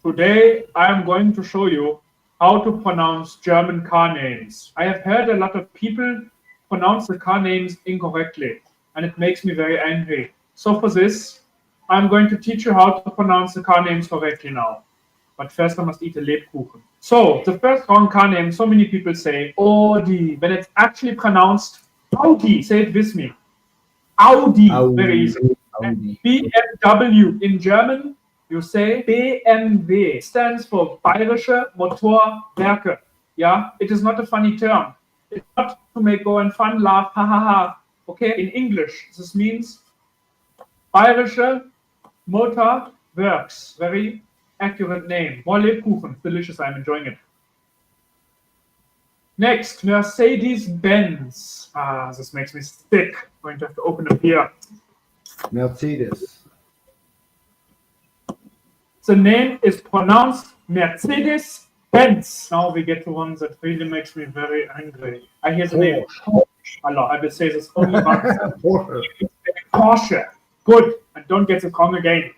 Today I am going to show you how to pronounce German car names. I have heard a lot of people pronounce the car names incorrectly, and it makes me very angry. So for this, I'm going to teach you how to pronounce the car names correctly now. But first I must eat a Lebkuchen. So the first wrong car name, so many people say Audi. When it's actually pronounced Audi, say it with me. Audi, very easy. Audi. BMW in German, you say BMW. Stands for Bayerische Motorwerke. Yeah, it is not a funny term. It's not to make go and fun, laugh, ha ha ha. Okay, in English, this means Bayerische Motorwerks. Very accurate name. More Lebkuchen. Delicious. I'm enjoying it. Next, Mercedes-Benz. Ah, this makes me sick. I'm going to have to open a beer. Mercedes. The name is pronounced Mercedes-Benz. Now we get to one that really makes me very angry. I hear the name Porsche. I will say this only once. Porsche. Good. And don't get it wrong again.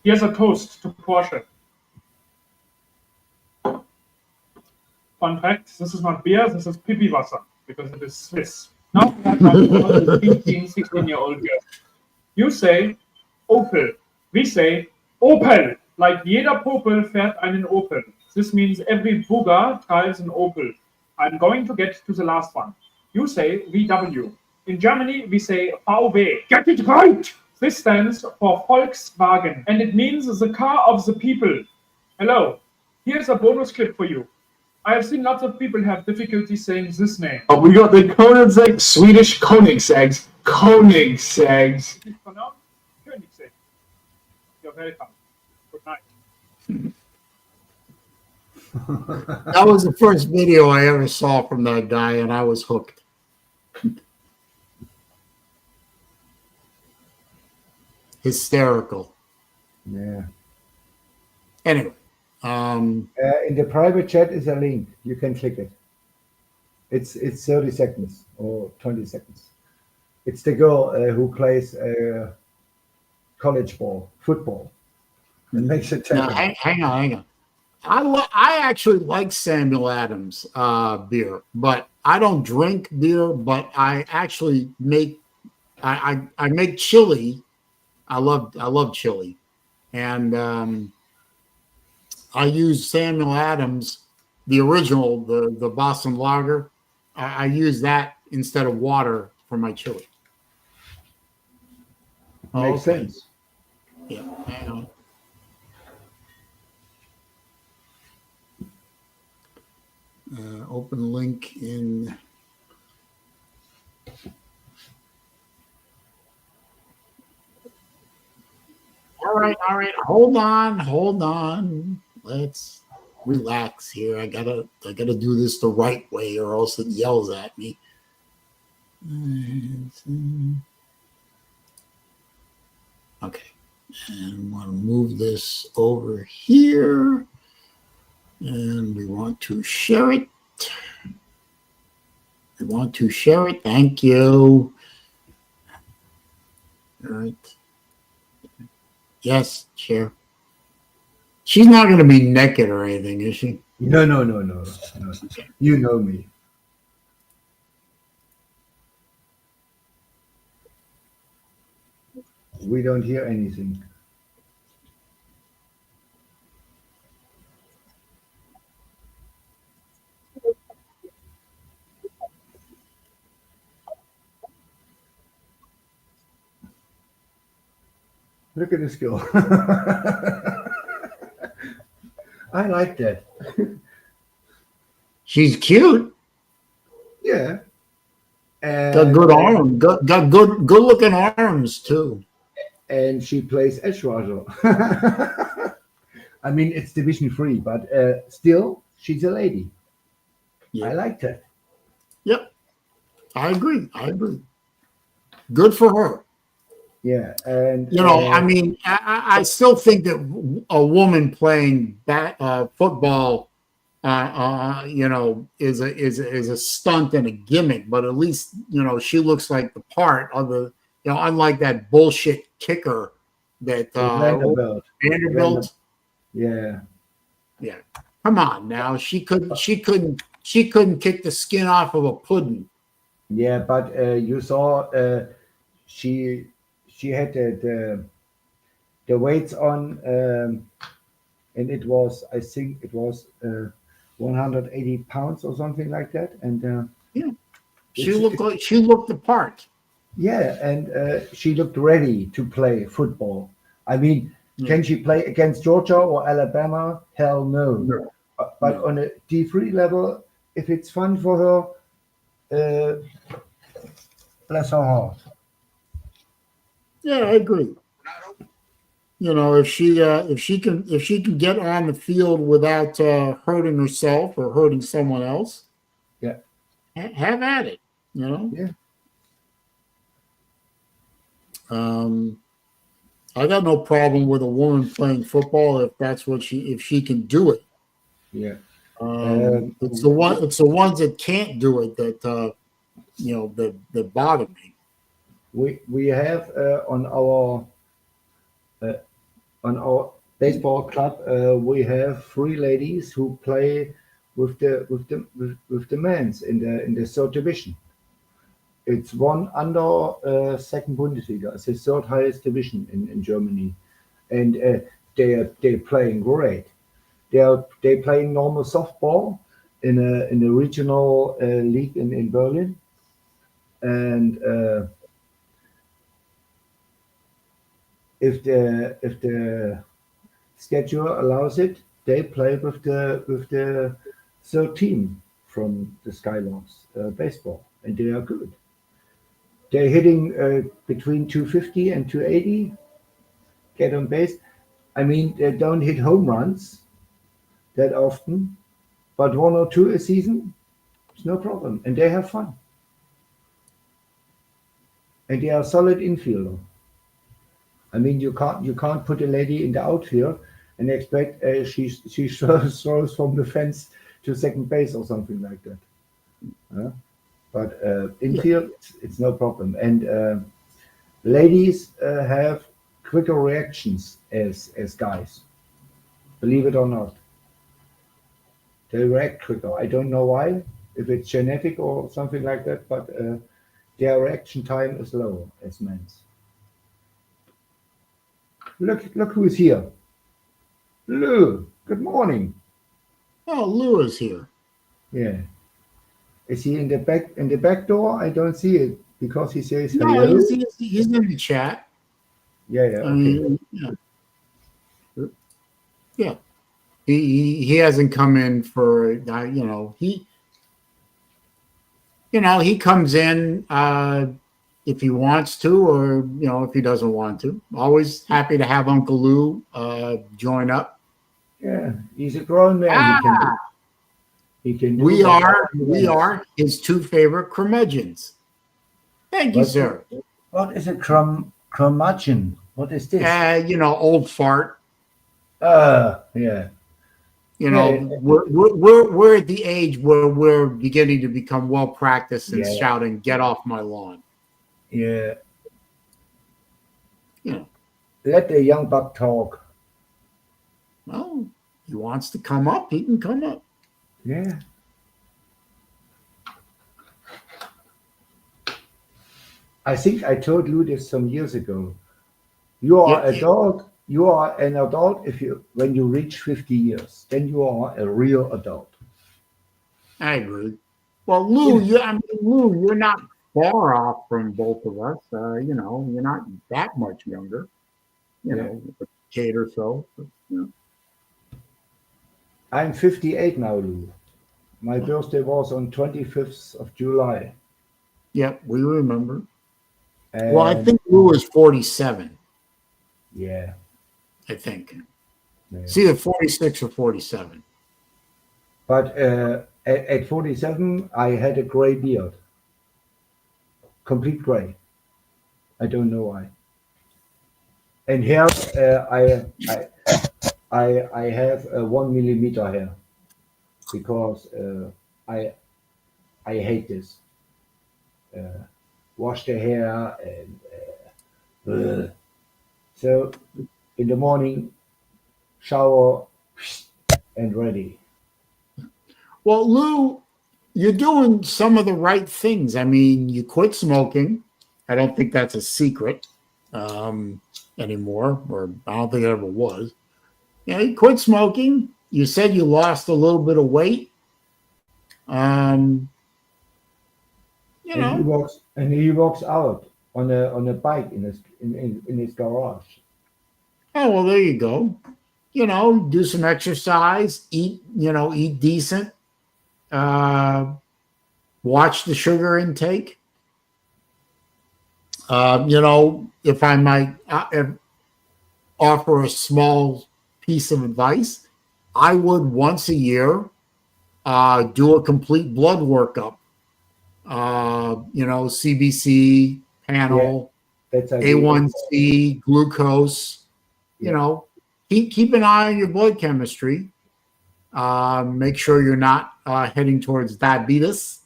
Here's a toast to Porsche. Fun fact, this is not beer, this is pipi Wasser, because it is Swiss. Now we have a 15, 16-year-old girl. You say Opel. We say Opel. Like jeder Popel fährt einen Opel. This means every booger drives an Opel. I'm going to get to the last one. You say VW. In Germany, we say VW. Get it right! This stands for Volkswagen, and it means the car of the people. Hello, here's a bonus clip for you. I have seen lots of people have difficulty saying this name. Oh, we got the Koenigsegg, Swedish Koenigsegg's. Koenigsegg's. It's pronounced Koenigsegg. You're welcome. Good night. That was the first video I ever saw from that guy, and I was hooked. Hysterical. Yeah. Anyway, In the private chat is a link. You can click it. It's 30 seconds or 20 seconds. It's the girl who plays college football, and makes it. now, hang on. I actually like Samuel Adams beer, but I don't drink beer. But I actually make I make chili. I love chili, and I use Samuel Adams, the original, the Boston Lager. I use that instead of water for my chili. Makes Okay. sense. Yeah, hang on. Open link in. All right. Hold on. Let's relax here. I gotta do this the right way, or else it yells at me. Okay, and want to move this over here, and we want to share it. Thank you. All right. Yes, share. She's not going to be naked or anything, is she? No. You know me. We don't hear anything. Look at this girl. I like that. She's cute. Yeah. Got good arms. Got good looking arms too. And she plays edge rusher. I mean, it's Division 3, but still, she's a lady. Yeah. I like that. Yep. I agree. Good for her. Yeah, and I mean, I still think that a woman playing football, is a stunt and a gimmick. But at least she looks like the part of the, unlike that bullshit kicker that Vanderbilt. Vanderbilt. Yeah. Come on now, she couldn't kick the skin off of a pudding. Yeah, but you saw she had the weights on, and it was, I think it was 180 pounds or something like that, and she looked the part. Yeah, and she looked ready to play football. I mean, can she play against Georgia or Alabama? Hell no. But on a D3 level, if it's fun for her, bless her heart. Yeah, I agree. If she can get on the field without hurting herself or hurting someone else, Yeah, have at it. Yeah. I got no problem with a woman playing football if she can do it. Yeah. It's the ones that can't do it that that bother me. We have on our baseball club we have 3 ladies who play with the men's in the third division. It's one under second Bundesliga. It's the third highest division in Germany, and they're playing great. They're playing normal softball in a regional league in Berlin, and if the schedule allows it, they play with the third team from the Skylarks baseball, and they are good. They're hitting between 250 and 280. Get on base. I mean, they don't hit home runs that often, but 1 or 2 a season, it's no problem, and they have fun. And they are solid infielder. I mean, you can't put a lady in the outfield and expect she throws from the fence to second base or something like that. But infield, it's no problem. And ladies have quicker reactions as guys. Believe it or not, they react quicker. I don't know why, if it's genetic or something like that, but their reaction time is lower as men's. Look who's here. Lou, good morning. Oh, Lou is here. Yeah. Is he in the back door? I don't see it because he says hello. No, he's in the chat. Yeah, I okay. mean, yeah. He hasn't come in for he comes in if he wants to, or if he doesn't want to. Always happy to have Uncle Lou join up. Yeah, he's a grown man. He can do We whatever he wants. are his two favorite curmudgeons. Thank you, sir. What is a curmudgeon? What is this? Old fart. Yeah. We're at the age where we're beginning to become well practiced in shouting, "Get off my lawn!" Yeah. Yeah. Let the young buck talk. Well, he wants to come up, he can come up. Yeah. I think I told you this some years ago. You are adult. You are an adult when you reach 50 years. Then you are a real adult. I agree. Well, Lou, you're not far off from both of us. You're not that much younger. A decade or so. But, I'm 58 now, Lou. My birthday was on 25th of July. Yep, we remember. And well, I think Lou is 47. Yeah. I think. Yeah. It's either 46 or 47. But at 47, I had a gray beard. Complete gray. I don't know why. And here I have a 1 millimeter hair because I hate this. Wash the hair and so in the morning, shower and ready. Well, Lou, you're doing some of the right things. I mean, you quit smoking. I don't think that's a secret anymore, or I don't think it ever was. You quit smoking. You said you lost a little bit of weight. And he walks out on a bike in his garage. Oh, well, there you go. Do some exercise, eat decent, watch the sugar intake. If I might offer a small piece of advice, I would once a year do a complete blood workup. CBC panel, A1C, glucose. Keep an eye on your blood chemistry. Make sure you're not heading towards diabetes,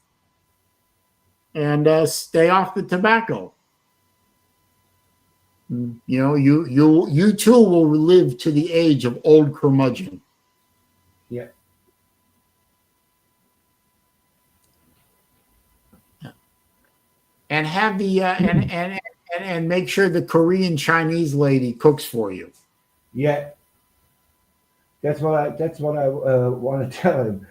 and stay off the tobacco. You too will live to the age of old curmudgeon. Yeah. And have the and make sure the Korean Chinese lady cooks for you. Yeah. That's what I want to tell him.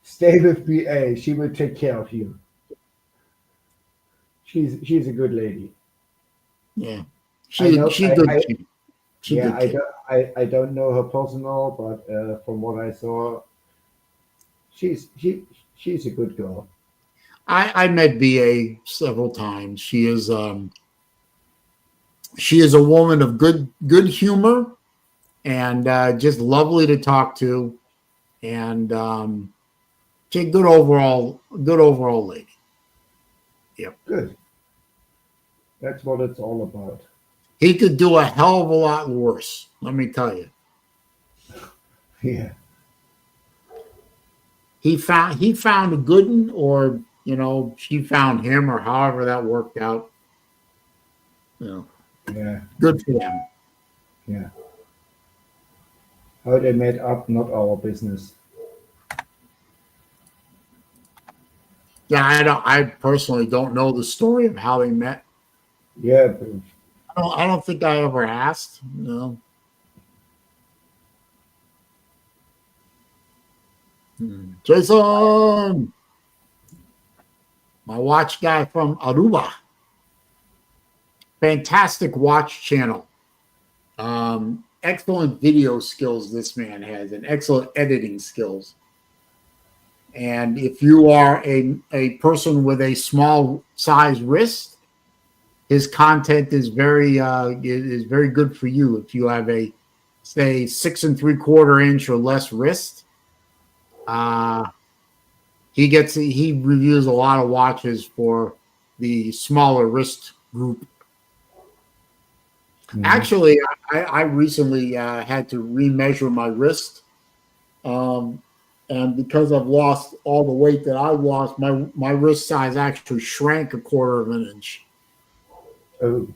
Stay with PA. She will take care of you. She's a good lady. Yeah. She's good. I don't know her personal, but from what I saw, she's a good girl. I met BA several times. She is a woman of good humor and just lovely to talk to, and she's a good overall lady. Yep. Good. That's what it's all about. He could do a hell of a lot worse, let me tell you. Yeah. He found a good one, or she found him, or however that worked out. Yeah. Good for them. Yeah. How they met up, not our business. Yeah, I personally don't know the story of how they met. Yeah. I don't think I ever asked. No. Jason, my watch guy from Aruba. fantastic watch channel. Excellent video skills this man has, and excellent editing skills. And if you are a person with a small size wrist, his content is very good for you. If you have a, say, 6 3/4 inch or less wrist, he reviews a lot of watches for the smaller wrist group. Mm-hmm. Actually, I recently had to remeasure my wrist, and because I've lost all the weight that I lost, my wrist size actually shrank 1/4 inch. Oh.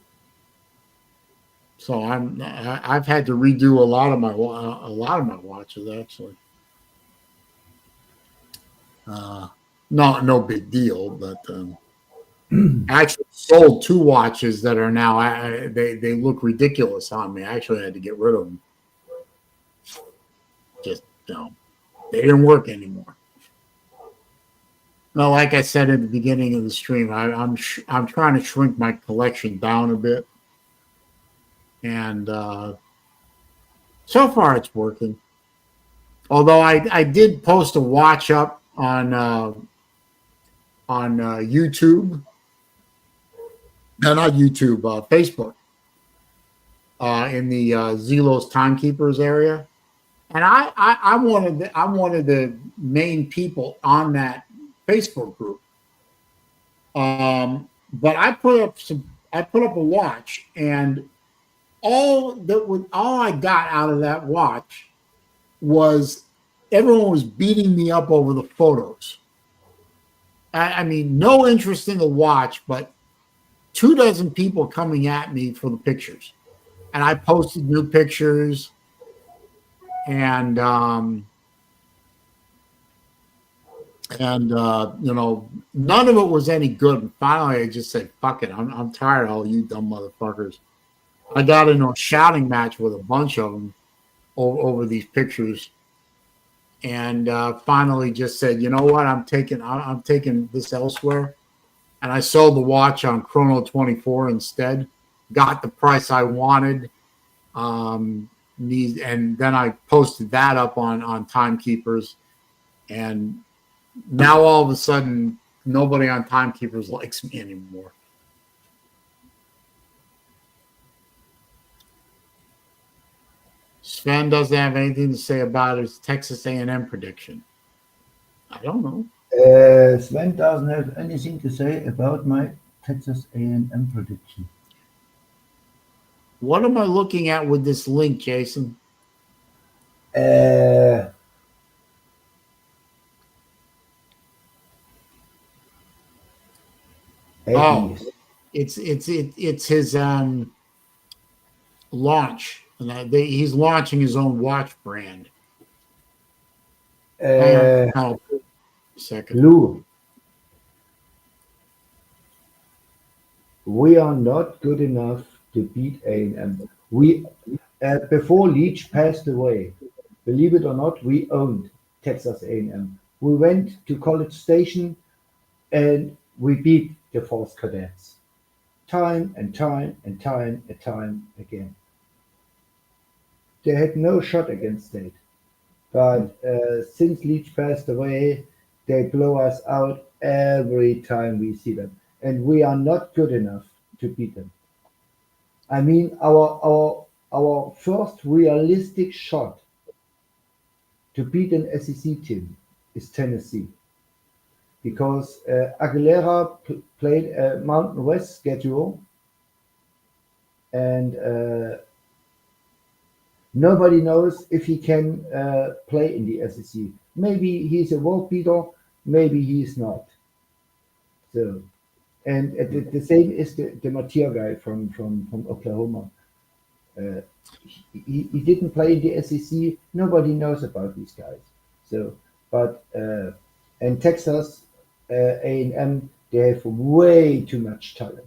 So I've had to redo a lot of my watches actually. No big deal, but I actually sold 2 watches that are now they look ridiculous on me. I actually had to get rid of them. Just they didn't work anymore. No, like I said at the beginning of the stream, I'm trying to shrink my collection down a bit, and so far it's working. Although I did post a watch up on YouTube, no, not YouTube, Facebook, in the Zelos Timekeepers area, and I'm one of the main people on that Facebook group. But I put up a watch, and all I got out of that watch was everyone was beating me up over the photos. I mean, no interest in the watch, but 24 people coming at me for the pictures. And I posted new pictures, and none of it was any good. And finally, I just said, "Fuck it, I'm tired of all you dumb motherfuckers." I got into a shouting match with a bunch of them over these pictures, and finally just said, "You know what? I'm taking this elsewhere." And I sold the watch on Chrono 24 instead. Got the price I wanted. And then I posted that up on Timekeepers, and now all of a sudden nobody on Timekeepers likes me anymore. Sven doesn't have anything to say about his Texas A&M prediction. I don't know. Sven doesn't have anything to say about my Texas A&M prediction. What am I looking at with this link, Jason? It's his launch. He's launching his own watch brand. Second. Lou, we are not good enough to beat A&M. We before Leach passed away, believe it or not, we owned Texas A&M. We went to College Station and we beat the Force Cadets time and time and time and time again. They had no shot against State, but since Leach passed away, they blow us out every time we see them, and we are not good enough to beat them. I mean, our first realistic shot to beat an SEC team is Tennessee, because Aguilera played a Mountain West schedule, and nobody knows if he can play in the SEC. Maybe he's a world beater, maybe he's not. So, and the same is the Mattia guy from Oklahoma. He didn't play in the SEC. Nobody knows about these guys. So, but and Texas A&M, they have way too much talent.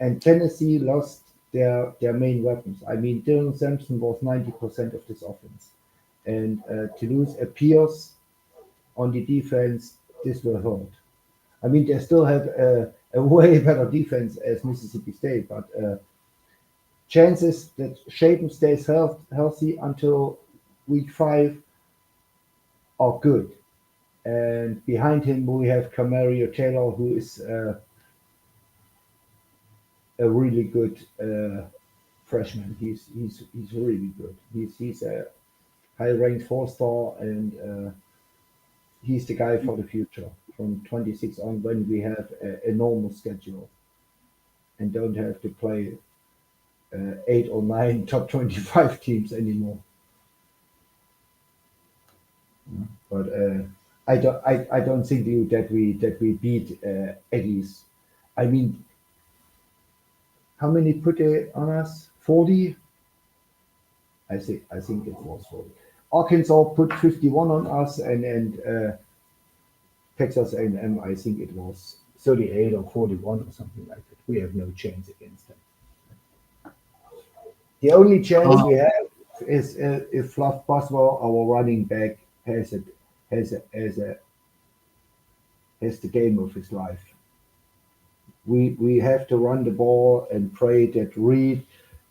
And Tennessee lost their main weapons. I mean, Dylan Sampson was 90% of this offense, and to lose a Pierce on the defense, this will hurt. I mean, they still have a a way better defense as Mississippi State, but chances that Shapen stays healthy until week 5 are good. And behind him, we have Camario Taylor, who is a really good freshman. He's really good. He's a high-ranked 4-star, and he's the guy for the future from 26 on, when we have a normal schedule and don't have to play 8 or 9 top 25 teams anymore. But I don't think that we beat Aggies. I mean, how many put they on us? 40. I think it was 40. Arkansas put 51 on us, and Texas A&M, I think it was 38 or 41 or something like that. We have no chance against them. The only chance we have is if Fluff Boswell, our running back, has the game of his life. We have to run the ball and pray that Reed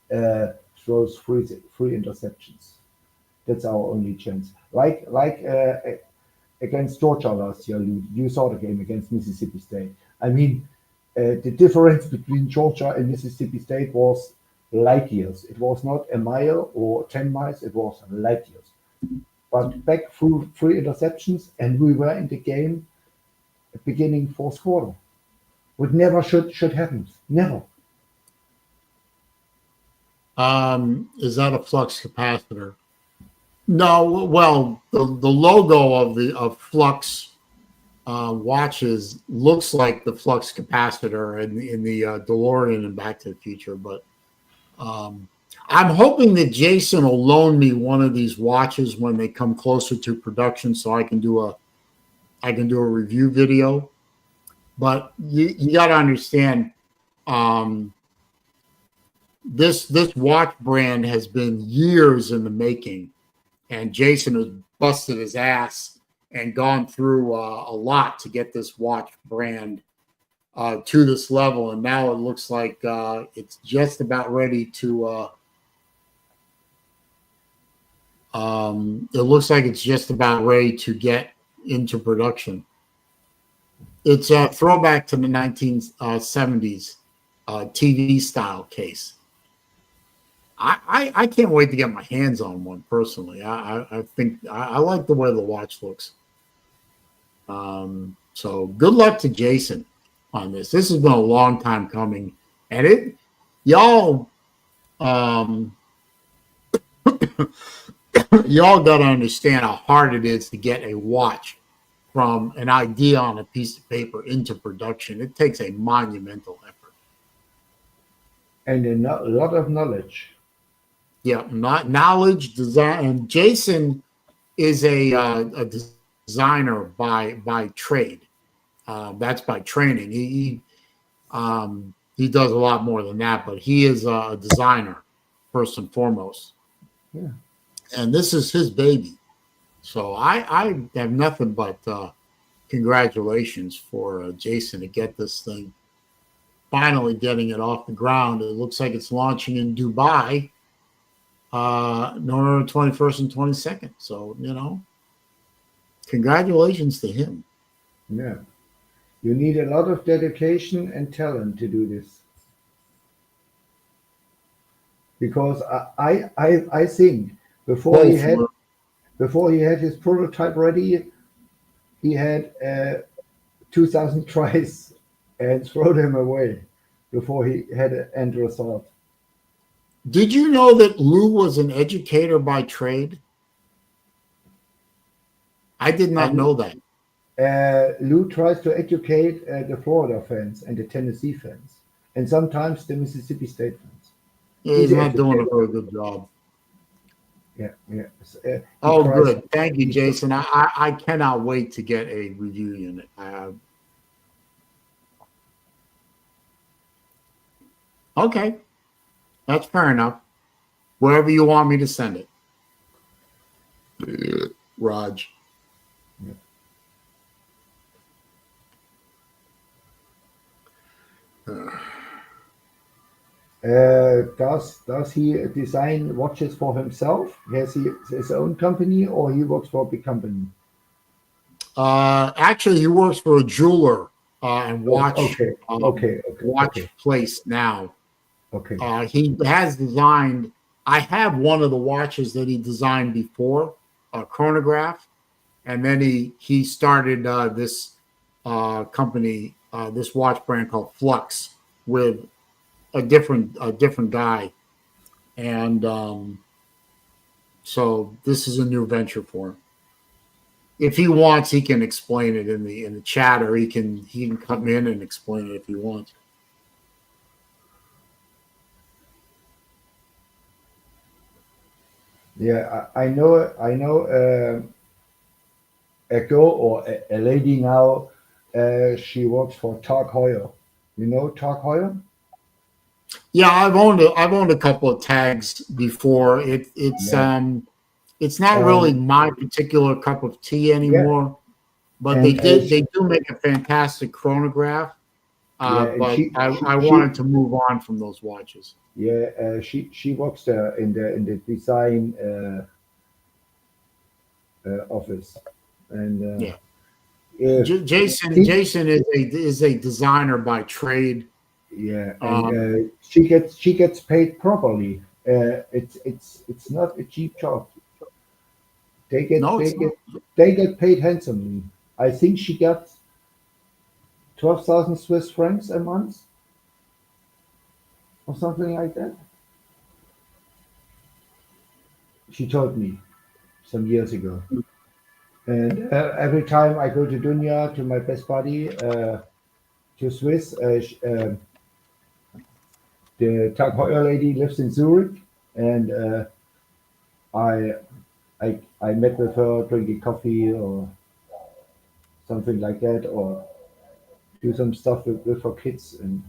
throws three interceptions. That's our only chance. Like against Georgia last year, you saw the game against Mississippi State. I mean, the difference between Georgia and Mississippi State was light years. It was not a mile or 10 miles, it was light years. But back through 3 interceptions, and we were in the game at beginning 4th quarter. What never should happen. Never. Is that a flux capacitor? No. Well, the logo of Flux watches looks like the flux capacitor in the DeLorean and Back to the Future, but I'm hoping that Jason will loan me one of these watches when they come closer to production, so I can do a review video. But you got to understand, this watch brand has been years in the making, and Jason has busted his ass and gone through a lot to get this watch brand to this level, and now it looks like it's just about ready to. It looks like it's just about ready to get into production. It's a throwback to the 1970s TV style case. I can't wait to get my hands on one personally. I think I like the way the watch looks. So good luck to Jason on this. This has been a long time coming, and y'all y'all got to understand how hard it is to get a watch from an idea on a piece of paper into production. It takes a monumental effort and a lot of knowledge. Yeah, not knowledge, design, and Jason is a designer by trade. That's by training. He does a lot more than that, but he is a designer first and foremost. Yeah. And this is his baby. So I have nothing but congratulations for Jason to get this thing, finally getting it off the ground. It looks like it's launching in Dubai November 21st and 22nd. So, congratulations to him. Yeah. You need a lot of dedication and talent to do this. Because I think before he had his prototype ready, he had 2,000 tries and throw them away before he had an end result. Did you know that Lou was an educator by trade? I did not know that. Lou tries to educate the Florida fans and the Tennessee fans, and sometimes the Mississippi State fans. He's not doing a very good job. Yeah. Good. Thank you, Jason. I cannot wait to get a review unit. Okay. That's fair enough. Wherever you want me to send it. Raj. Does he design watches for himself? Has he his own company, or he works for a big company? Actually, he works for a jeweler and watch Okay, okay, watch okay, place now. okay. He has designed. I have one of the watches that he designed before, a chronograph, and then he started this company, this watch brand called Flux, with a different guy, and so this is a new venture for him. If he wants, he can explain it in the chat, or he can come in and explain it if he wants. Yeah, I know. I know a girl or a lady now. She works for Tag Heuer. You know Tag Heuer? Yeah, I've owned a couple of tags before. Yeah. It's not really And my particular cup of tea yeah, anymore, but and they do make a fantastic chronograph. yeah, and But I she wanted to move on from those watches. yeah, she works there in the design office, and Yeah, if she Jason is a designer by trade. yeah, and Um, she gets paid properly. It's not a cheap job. They get no, they it's not. get they get paid handsomely. I think she got 12,000 Swiss francs a month or something like that. She told me some years ago. And every time I go to Dunya to my best buddy to Swiss, the Tag Heuer lady lives in Zurich, and I I met with her drinking coffee or something like that, or do some stuff with her kids, and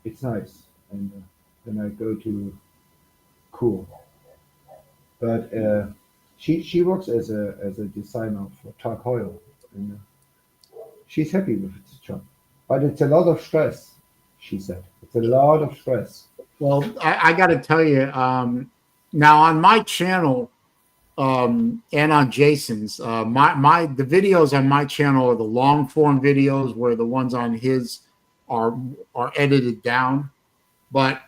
it's nice. And then I go to cool. But she works as a designer for Tag Heuer, and she's happy with this job. But it's a lot of stress, she said. It's a lot of stress. Well, I got to tell you, now on my channel and on Jason's, the videos on my channel are the long form videos, where the ones on his are edited down. But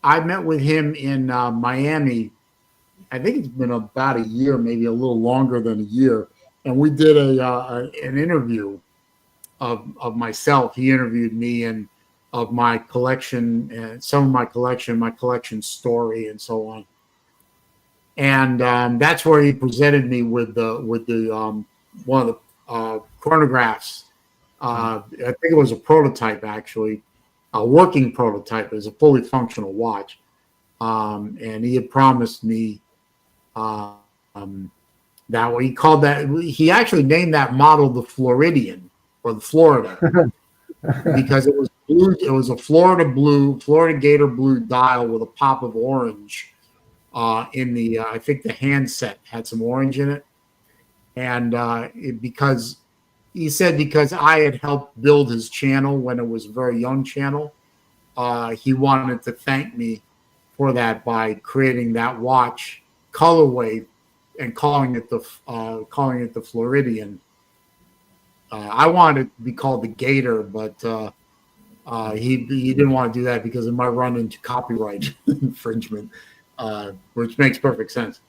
I met with him in Miami. I think it's been about a year, maybe a little longer than a year, and we did an interview of myself. He interviewed me and of my collection and some of my collection story, and so on. And that's where he presented me with the one of the chronographs. I think it was a prototype, actually, a working prototype. It was a fully functional watch, and he had promised me that he called that. He actually named that model the Floridian, or the Florida, because it was blue. It was a Florida Gator blue dial with a pop of orange in the. I think the handset had some orange in it, and because he said, because I had helped build his channel when it was a very young channel, he wanted to thank me for that by creating that watch colorway and calling it the Floridian. I wanted it to be called the Gator, but he didn't want to do that because it might run into copyright infringement, which makes perfect sense.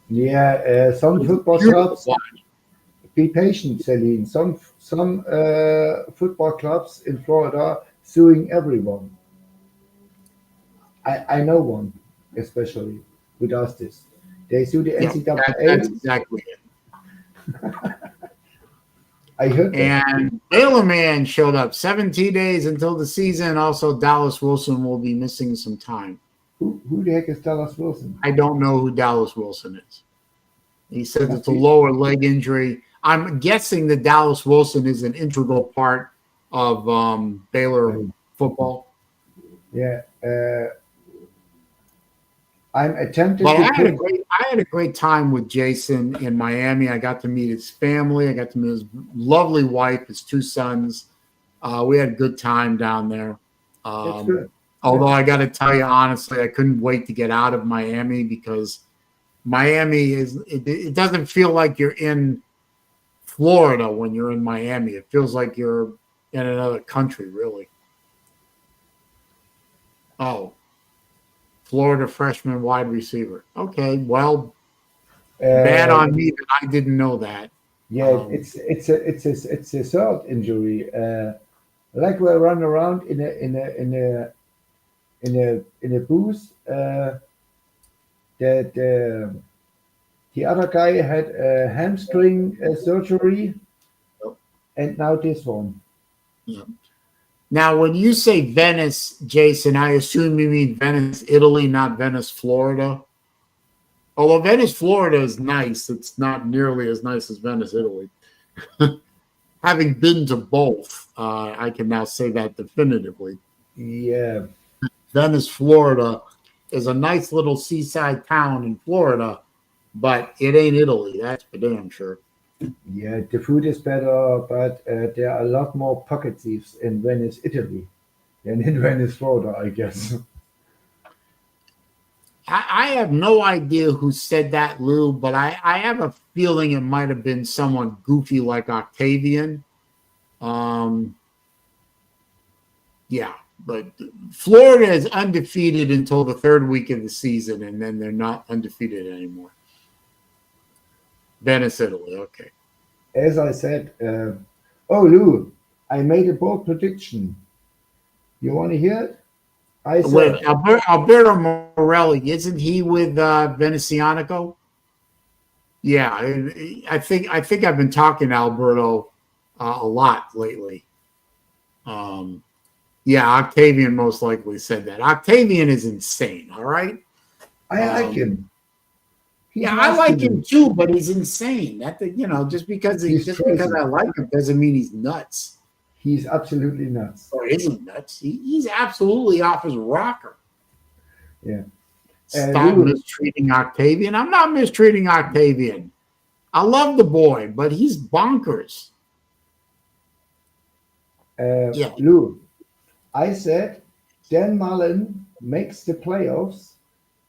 Yeah, some football clubs. Be patient, Celine. Some football clubs in Florida suing everyone. I know one, especially, who does this. They sue the Yeah, NCAA. that's exactly it. I heard that. And Baylor Man showed up 17 days until the season. Also, Dallas Wilson will be missing some time. Who the heck is Dallas Wilson? I don't know who Dallas Wilson is. He says it's a lower leg injury. I'm guessing that Dallas Wilson is an integral part of Baylor football. Yeah. I'm attempting But to I had a great time with Jason in Miami. I got to meet his family. I got to meet his lovely wife, his two sons. We had a good time down there. That's good. Although I got to tell you honestly, I couldn't wait to get out of Miami because Miami it doesn't feel like you're in Florida when you're in Miami. It feels like you're in another country, really. Oh, Florida freshman wide receiver. Okay, well, bad on me that I didn't know that. Yeah, it's a third injury. Like we run around in a booth. That the other guy had a hamstring surgery, and now this one. Yeah. Now, when you say Venice, Jason, I assume you mean Venice, Italy, not Venice, Florida. Although Venice, Florida is nice, it's not nearly as nice as Venice, Italy. Having been to both, I can now say that definitively. Yeah. Venice, Florida is a nice little seaside town in Florida, but it ain't Italy. That's for damn sure. Yeah, the food is better, but there are a lot more pocket thieves in Venice, Italy than in Venice, Florida, I guess. I have no idea who said that, Lou, but I have a feeling it might have been someone goofy like Octavian. Yeah, but Florida is undefeated until the third week of the season, and then they're not undefeated anymore. Venice, Italy, okay. As I said, Lou, I made a bold prediction. You want to hear it? I said, Wait, Alberto Morelli, isn't he with Venecianico? Yeah, I think I've been talking to Alberto a lot lately. Yeah, Octavian most likely said that. Octavian is insane, all right? I like him. Yeah, I like him too, but he's insane. Just because I like him doesn't mean he's nuts. He's absolutely nuts. Or isn't nuts? He's absolutely off his rocker. Yeah. Stop mistreating Octavian. I'm not mistreating Octavian. I love the boy, but he's bonkers. Yeah. Lou, I said Dan Mullen makes the playoffs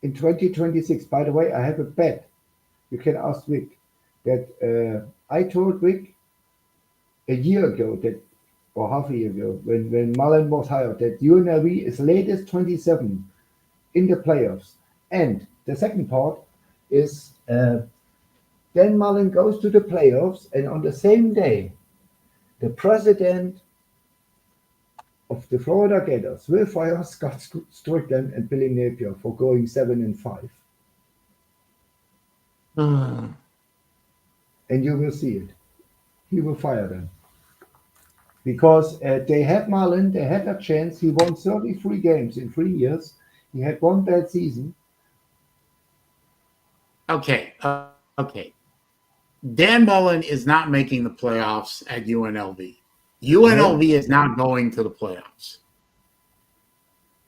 in 2026. By the way, I have a bet. You can ask Vic that I told Vic a year ago or half a year ago when Mullen was hired that UNLV is latest 27 in the playoffs. And the second part is Dan Mullen goes to the playoffs, and on the same day, the president of the Florida Gators will fire Scott Strickland and Billy Napier for going 7-5. And you will see it. He will fire them. Because they had Mullen, they had a chance. He won 33 games in 3 years. He had one bad season. Okay. Dan Mullen is not making the playoffs at UNLV. UNLV is not going to the playoffs.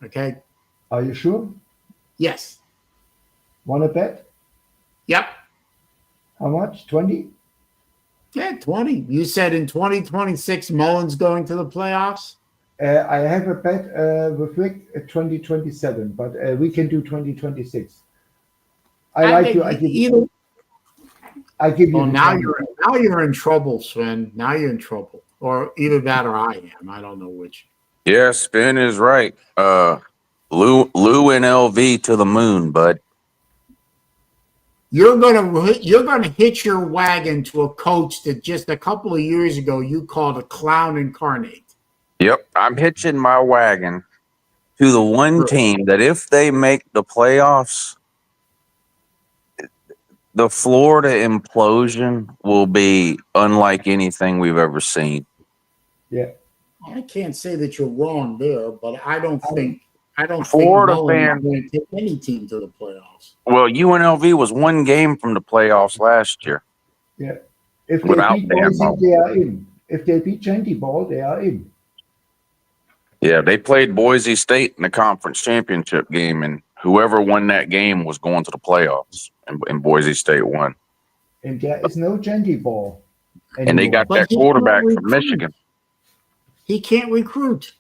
Okay? Are you sure? Yes. Want to bet? Yep. How much? 20? Yeah, 20. You said in 2026, Mullen's going to the playoffs? I have a bet with Rick 2027, but we can do 2026. I give you. Oh, now you're in trouble, Sven. Now you're in trouble. Or either that or I am. I don't know which. Yeah, Sven is right. Lou and LV to the moon, bud. You're gonna hitch your wagon to a coach that just a couple of years ago you called a clown incarnate. Yep, I'm hitching my wagon to the one team that if they make the playoffs, the Florida implosion will be unlike anything we've ever seen. Yeah. I can't say that you're wrong there, but I don't think Florida Mullen is going to take any team to the playoffs. Well, UNLV was one game from the playoffs last year. Yeah. If they beat Boise, they are in. If they beat Chanty Ball, they are in. Yeah, they played Boise State in the conference championship game, and whoever won that game was going to the playoffs, and Boise State won. And there is no Chanty Ball anymore. And they got that quarterback from Michigan. He can't recruit.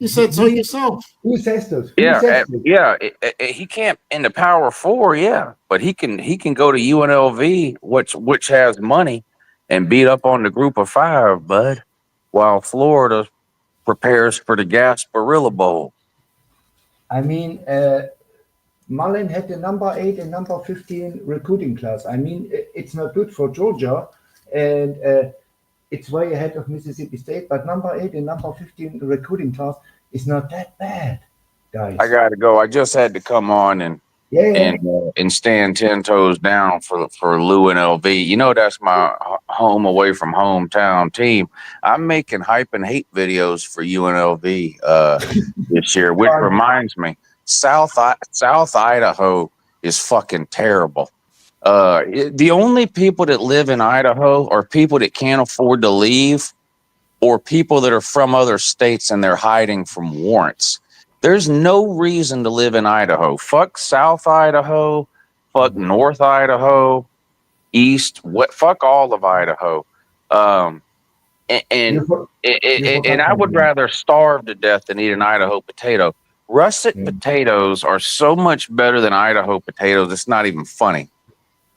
You said so yourself. Who says this? He can't in the Power Four, but he can go to UNLV, which has money, and beat up on the Group of Five, bud, while Florida prepares for the Gasparilla Bowl. I mean, Mullen had the number 8 and number 15 recruiting class. I mean, it's not good for Georgia, and it's way ahead of Mississippi State, but number 8 and number 15 recruiting class is not that bad, guys. I gotta go. I just had to come on and stand 10 toes down for UNLV. You know, that's my home away from hometown team. I'm making hype and hate videos for UNLV this year, which reminds me, South Idaho is fucking terrible. The only people that live in Idaho are people that can't afford to leave, or people that are from other states and they're hiding from warrants. There's no reason to live in Idaho. Fuck South Idaho, fuck North Idaho, fuck all of Idaho. And I would rather starve to death than eat an Idaho potato. Russet potatoes are so much better than Idaho potatoes. It's not even funny.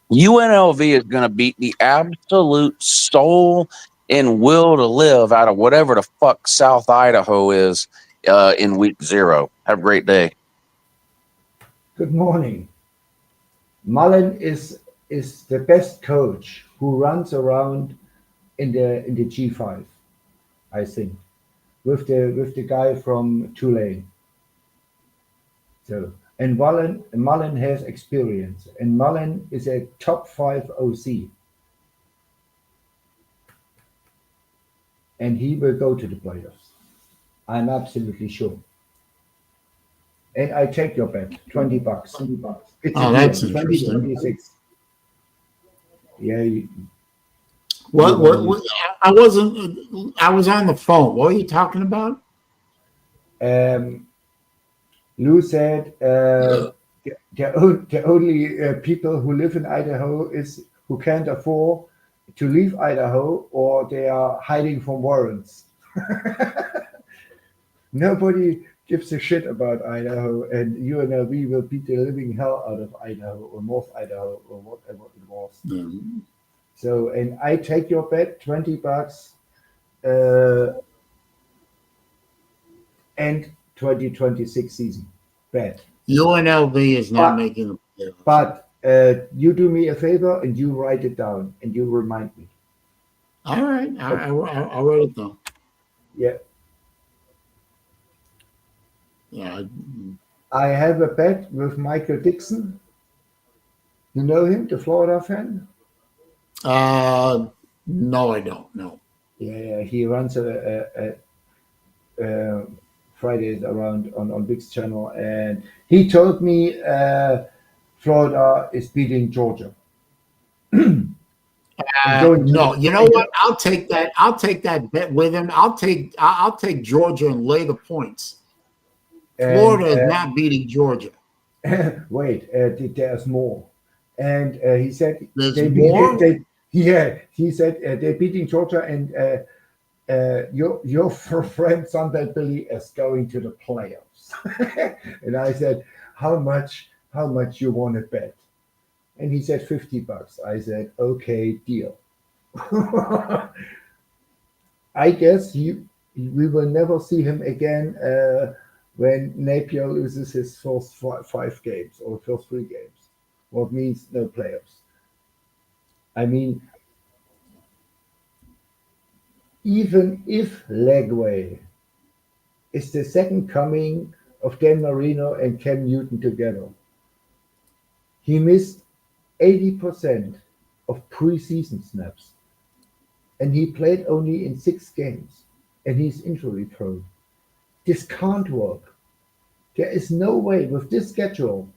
UNLV is going to beat the absolute soul and will to live out of whatever the fuck South Idaho is in week 0. Have a great day. Good morning. Mullen is the best coach who runs around in the G5, I think, with the guy from Tulane. So, and Mullen has experience, and Mullen is a top 5 OC. And he will go to the playoffs. I'm absolutely sure. And I take your bet, $20. It's that's deal, interesting. 26. Yeah. What? I was on the phone. What are you talking about? Lou said the only people who live in Idaho is who can't afford to leave Idaho, or they are hiding from warrants. Nobody gives a shit about Idaho, and UNLV will beat the living hell out of Idaho or North Idaho or whatever it was. Mm-hmm. So, and I take your bet, $20, and 2026 season bet. UNLV is not making the playoffs. But you do me a favor and you write it down and you remind me. All right, I'll write it down. Yeah. Yeah. I have a bet with Michael Dixon. You know him, the Florida fan? No, I don't. No. Yeah, he runs a Fridays around on Big's channel, and he told me Florida is beating Georgia. No, you know what? I'll take that. I'll take that bet with him. I'll take Georgia and lay the points. Florida is not beating Georgia. Wait, there's more. And he said there's more. He said they're beating Georgia, and your friend Sunbelt Billy is going to the playoffs. And I said, how much you want to bet? And he said $50. I said, okay, deal. I guess we will never see him again when Napier loses his first 5 games or first 3 games. What means no playoffs. I mean, even if Legway is the second coming of Dan Marino and Cam Newton together, he missed 80% of preseason snaps, and he played only in 6 games, and he's injury prone. This can't work. There is no way with this schedule.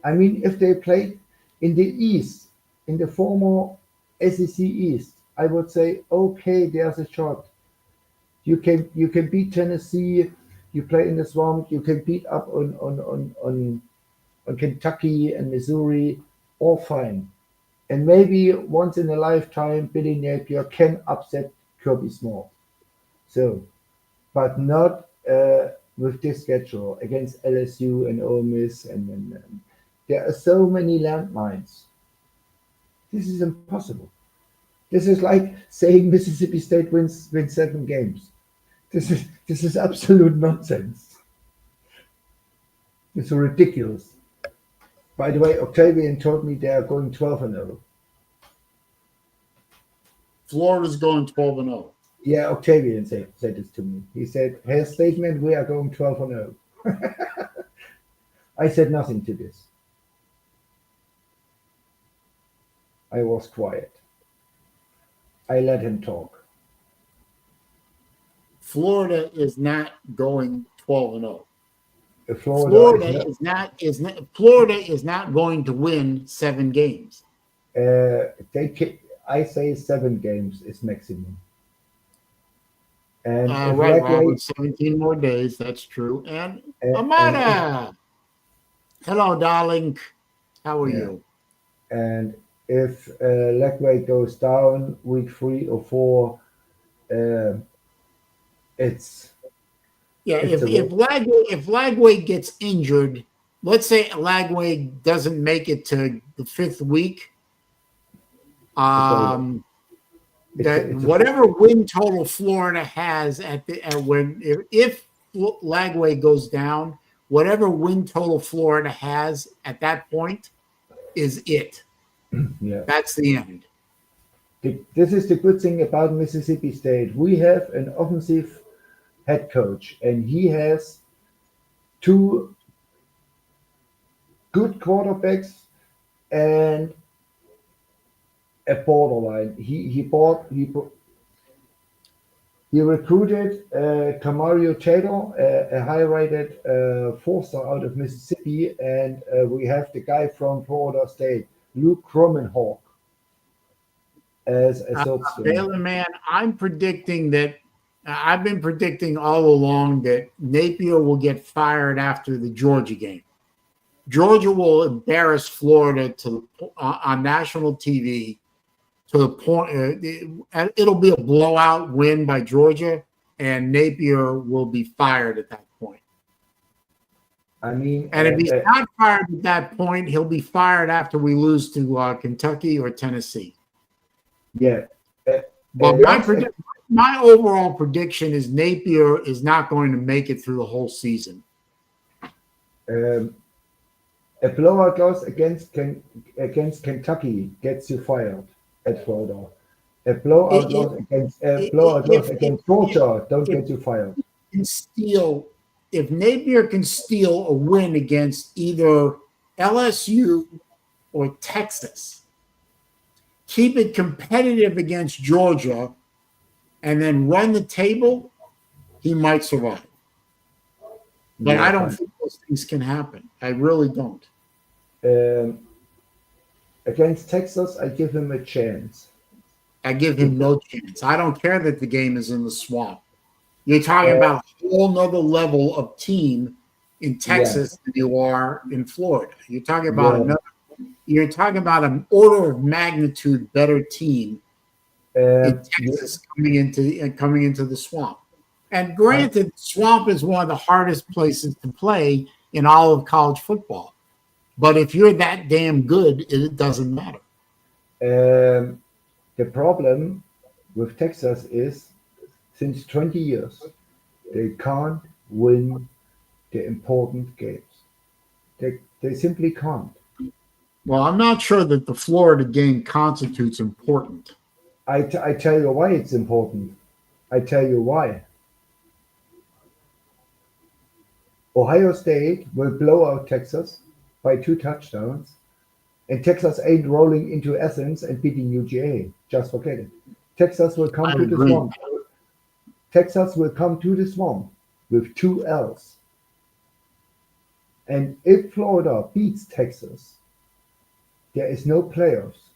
I mean, if they played in the East, in the former SEC East, I would say, okay, there's a shot. You can beat Tennessee. You play in the swamp. You can beat up on Kentucky and Missouri. All fine. And maybe once in a lifetime, Billy Napier can upset Kirby Smart. So, but not with this schedule against LSU and Ole Miss, and there are so many landmines. This is impossible. This is like saying Mississippi State wins 7 games. This is absolute nonsense. It's ridiculous. By the way, Octavian told me they are going 12-0. Florida's going 12-0. Yeah, Octavian said this to me. He said, "Her statement, we are going 12-0." I said nothing to this. I was quiet. I let him talk. Florida is not going 12-0. Florida Florida is not going to win 7 games. I say 7 games is maximum. And right, Robert, 17 more days. That's true. And Amada, hello, darling. How are you? And if Legway goes down week 3 or 4, it's if Lagway gets injured, let's say Lagway doesn't make it to the 5th week, whatever win total Florida has if Lagway goes down, whatever win total Florida has at that point is it. Yeah, that's the end. This is the good thing about Mississippi State. We have an offensive head coach, and he has 2 good quarterbacks and a borderline. He recruited Camario Taylor, a high-rated 4-star out of Mississippi, and we have the guy from Florida State, Luke Cromenhawk, as a third string. Baylor, man, I'm predicting that. I've been predicting all along that Napier will get fired after the Georgia game. Georgia will embarrass Florida on national TV to the point it'll be a blowout win by Georgia, and Napier will be fired at that point. And if he's not fired at that point, he'll be fired after we lose to Kentucky or Tennessee. Yeah. But my overall prediction is Napier is not going to make it through the whole season. A blowout loss against Kentucky gets you fired at Florida. A blowout loss against Georgia don't get you fired. If Napier can steal a win against either LSU or Texas, keep it competitive against Georgia, and then run the table, he might survive. But I don't think those things can happen. I really don't. Against Texas, I give him a chance. I give him no chance. I don't care that the game is in the swamp. You're talking about a whole nother level of team in Texas than you are in Florida. You're talking about an order of magnitude better team in Texas coming into the swamp. And granted, swamp is one of the hardest places to play in all of college football. But if you're that damn good, it doesn't matter. The problem with Texas is, since 20 years, they can't win the important games. They simply can't. Well, I'm not sure that the Florida game constitutes important. I tell you why it's important. I tell you why. Ohio State will blow out Texas by 2 touchdowns, and Texas ain't rolling into Athens and beating UGA. Just forget it. Texas will come to the swamp. Texas will come to the swamp with 2 L's. And if Florida beats Texas, there is no playoffs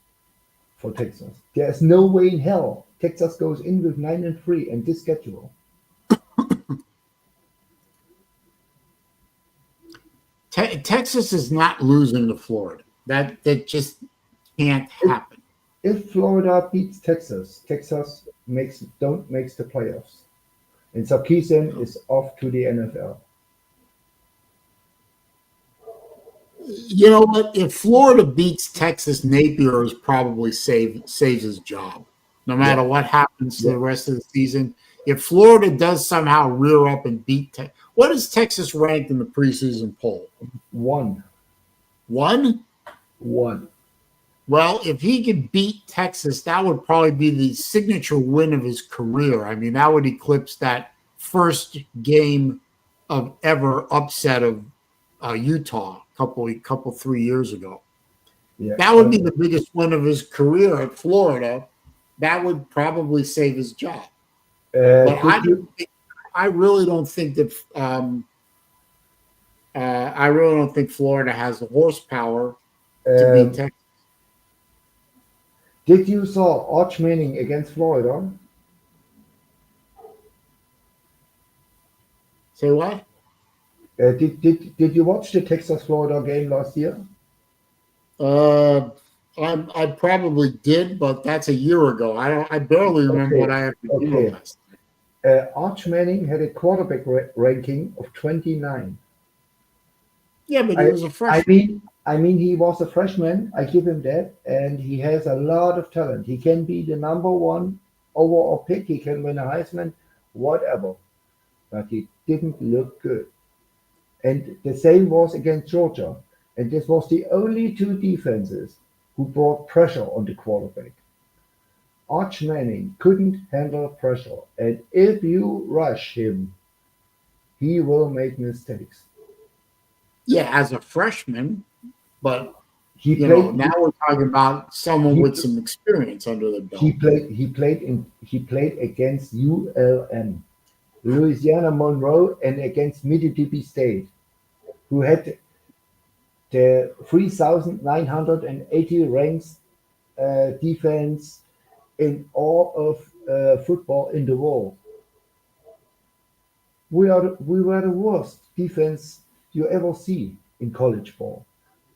for Texas. There is no way in hell Texas goes in with 9-3 and this schedule. Texas is not losing to Florida. That just can't happen. If Florida beats Texas, Texas makes the playoffs. and Sarkisian is off to the NFL. You know what? If Florida beats Texas, Napier is probably saves his job, no matter what happens to the rest of the season. If Florida does somehow rear up and beat what is Texas ranked in the preseason poll? 1. 1? 1. Well, if he could beat Texas, that would probably be the signature win of his career. I mean, that would eclipse that first game of ever upset of Utah a couple 3 years ago. Yeah. That would be the biggest win of his career at Florida. That would probably save his job. But I really don't think that Florida has the horsepower to beat Texas. Did you saw Arch Manning against Florida? Say what? Did you watch the Texas-Florida game last year? I probably did, but that's a year ago. I barely remember what I have to do last night. Arch Manning had a quarterback ranking of 29. Yeah, but he was a freshman. I mean, he was a freshman. I give him that, and he has a lot of talent. He can be the number 1 overall pick. He can win a Heisman, whatever. But he didn't look good. And the same was against Georgia. And this was the only 2 defenses who brought pressure on the quarterback. Arch Manning couldn't handle pressure. And if you rush him, he will make mistakes. Yeah, as a freshman, but now we're talking about someone with some experience under the belt. He played against ULM, Louisiana Monroe, and against Mississippi State, who had the 3,980 ranked defense in all of football in the world. We were the worst defense you ever see in college ball.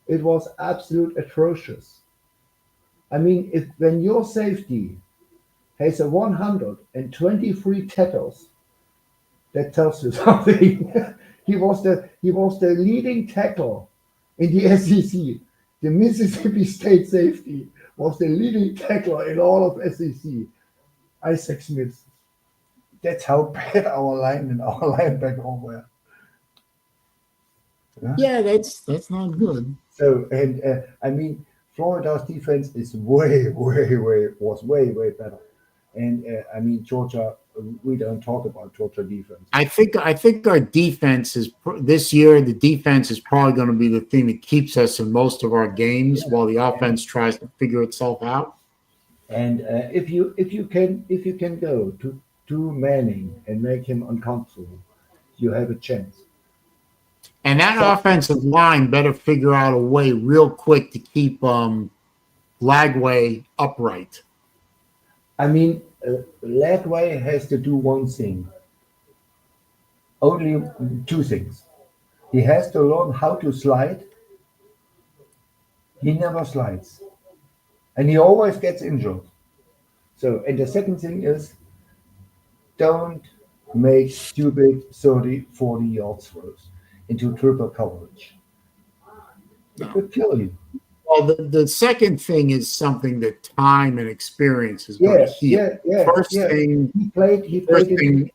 It was absolute atrocious. I mean, when your safety has a 123 tackles, that tells you something. he was the leading tackler in the SEC. The Mississippi State safety was the leading tackler in all of SEC. Isaac Smith. That's how bad our linebacker were. Yeah, that's not good. So, and I mean, Florida's defense is way better. And I mean, Georgia, we don't talk about Georgia defense. I think our defense is this year. The defense is probably going to be the thing that keeps us in most of our games, while the offense tries to figure itself out. And if you can go to Manning and make him uncomfortable, you have a chance. And that offensive line better figure out a way real quick to keep Lagway upright. I mean, Lagway has to do one thing. Only 2 things. He has to learn how to slide. He never slides. And he always gets injured. So, and the second thing is, don't make stupid 30, 40 yard throws into triple coverage. It could kill you. Well, the second thing is something that time and experience is going to heal. First thing, he played in,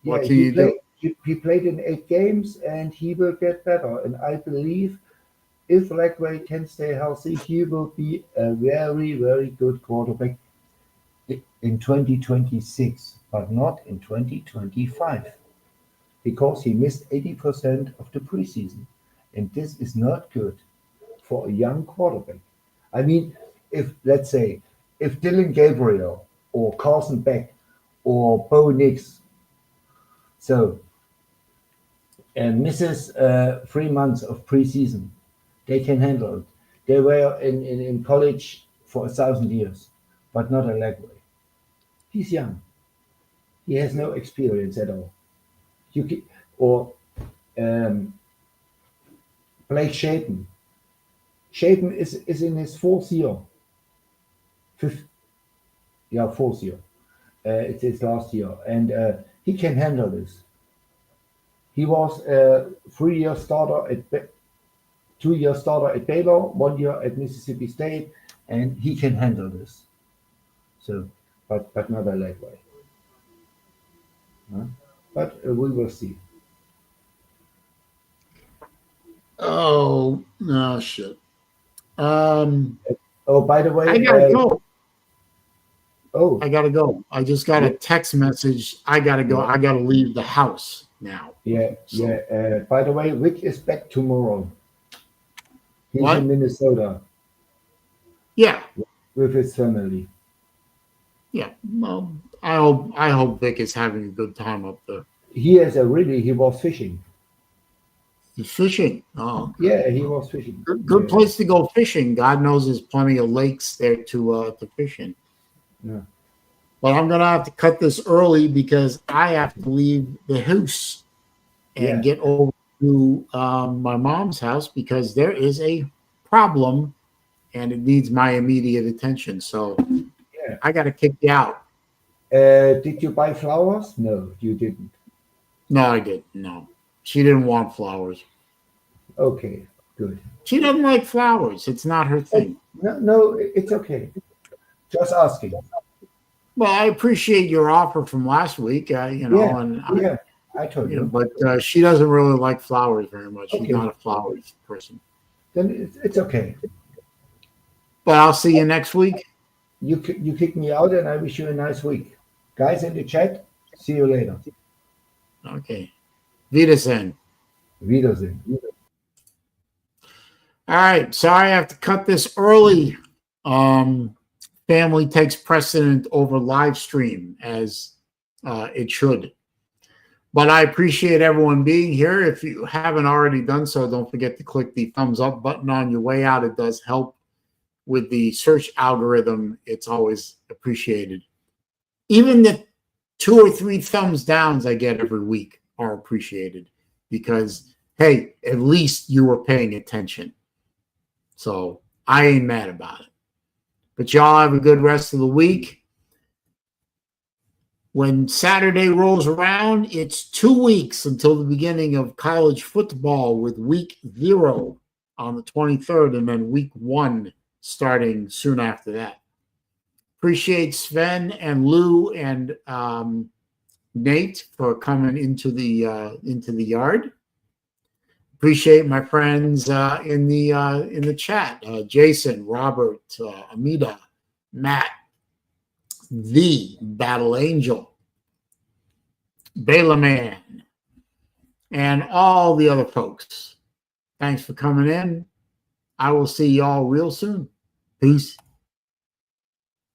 what can you do? He played in 8 games, and he will get better. And I believe if Lagway can stay healthy, he will be a very, very good quarterback in 2026, but not in 2025, because he missed 80% of the preseason, and this is not good for a young quarterback. I mean, if Dylan Gabriel or Carson Beck or Bo Nix misses 3 months of preseason, they can handle it. They were in college for 1,000 years, but not a Lagway. He's young. He has no experience at all. Blake Shapen. Shapen is in his 4th year. 4th year. It's his last year. And He can handle this. He was a 3-year starter at 2-year starter at Baylor, 1 year at Mississippi State, and he can handle this. So, but not a lightweight. But we will see. Oh no, shit. Oh, by the way, I gotta go. Oh, I gotta go. I just got a text message. I gotta go. I gotta leave the house now. yeah, So- yeah. By the way, Rick is back tomorrow. He's What? in Minnesota Yeah, with his family. yeah. Well, I hope Vic is having a good time up there. He was fishing. He's fishing. Oh, Yeah, he was fishing. good place to go fishing. God knows there's plenty of lakes there to fish in. Yeah. But I'm gonna have to cut this early because I have to leave the house and get over to my mom's house because there is a problem and it needs my immediate attention. So I got to kick you out. Did you buy flowers? No, you didn't. No, I didn't. No, she didn't want flowers. Okay, good. She doesn't like flowers. It's not her thing. No, it's okay. Just asking. Well, I appreciate your offer from last week. You know, I told you know, you. but she doesn't really like flowers very much. She's Okay. not a flowers person. Then it's okay. But I'll see you next week. You kick me out, and I wish you a nice week. Guys in the chat, see you later. Okay. Wiedersehen. Wiedersehen. All right. Sorry, I have to cut this early. Family takes precedent over live stream as it should. But I appreciate everyone being here. If you haven't already done so, don't forget to click the thumbs up button on your way out. It does help with the search algorithm. It's always appreciated. Even the 2 or 3 thumbs downs I get every week are appreciated because, hey, at least you were paying attention. So I ain't mad about it. But y'all have a good rest of the week. When Saturday rolls around, it's 2 weeks until the beginning of college football with week 0 on the 23rd and then week 1 starting soon after that. Appreciate Sven and Lou and Nate for coming into the yard. Appreciate my friends in the chat: Jason, Robert, Amita, Matt, the Battle Angel, Bela Man, and all the other folks. Thanks for coming in. I will see y'all real soon. Peace.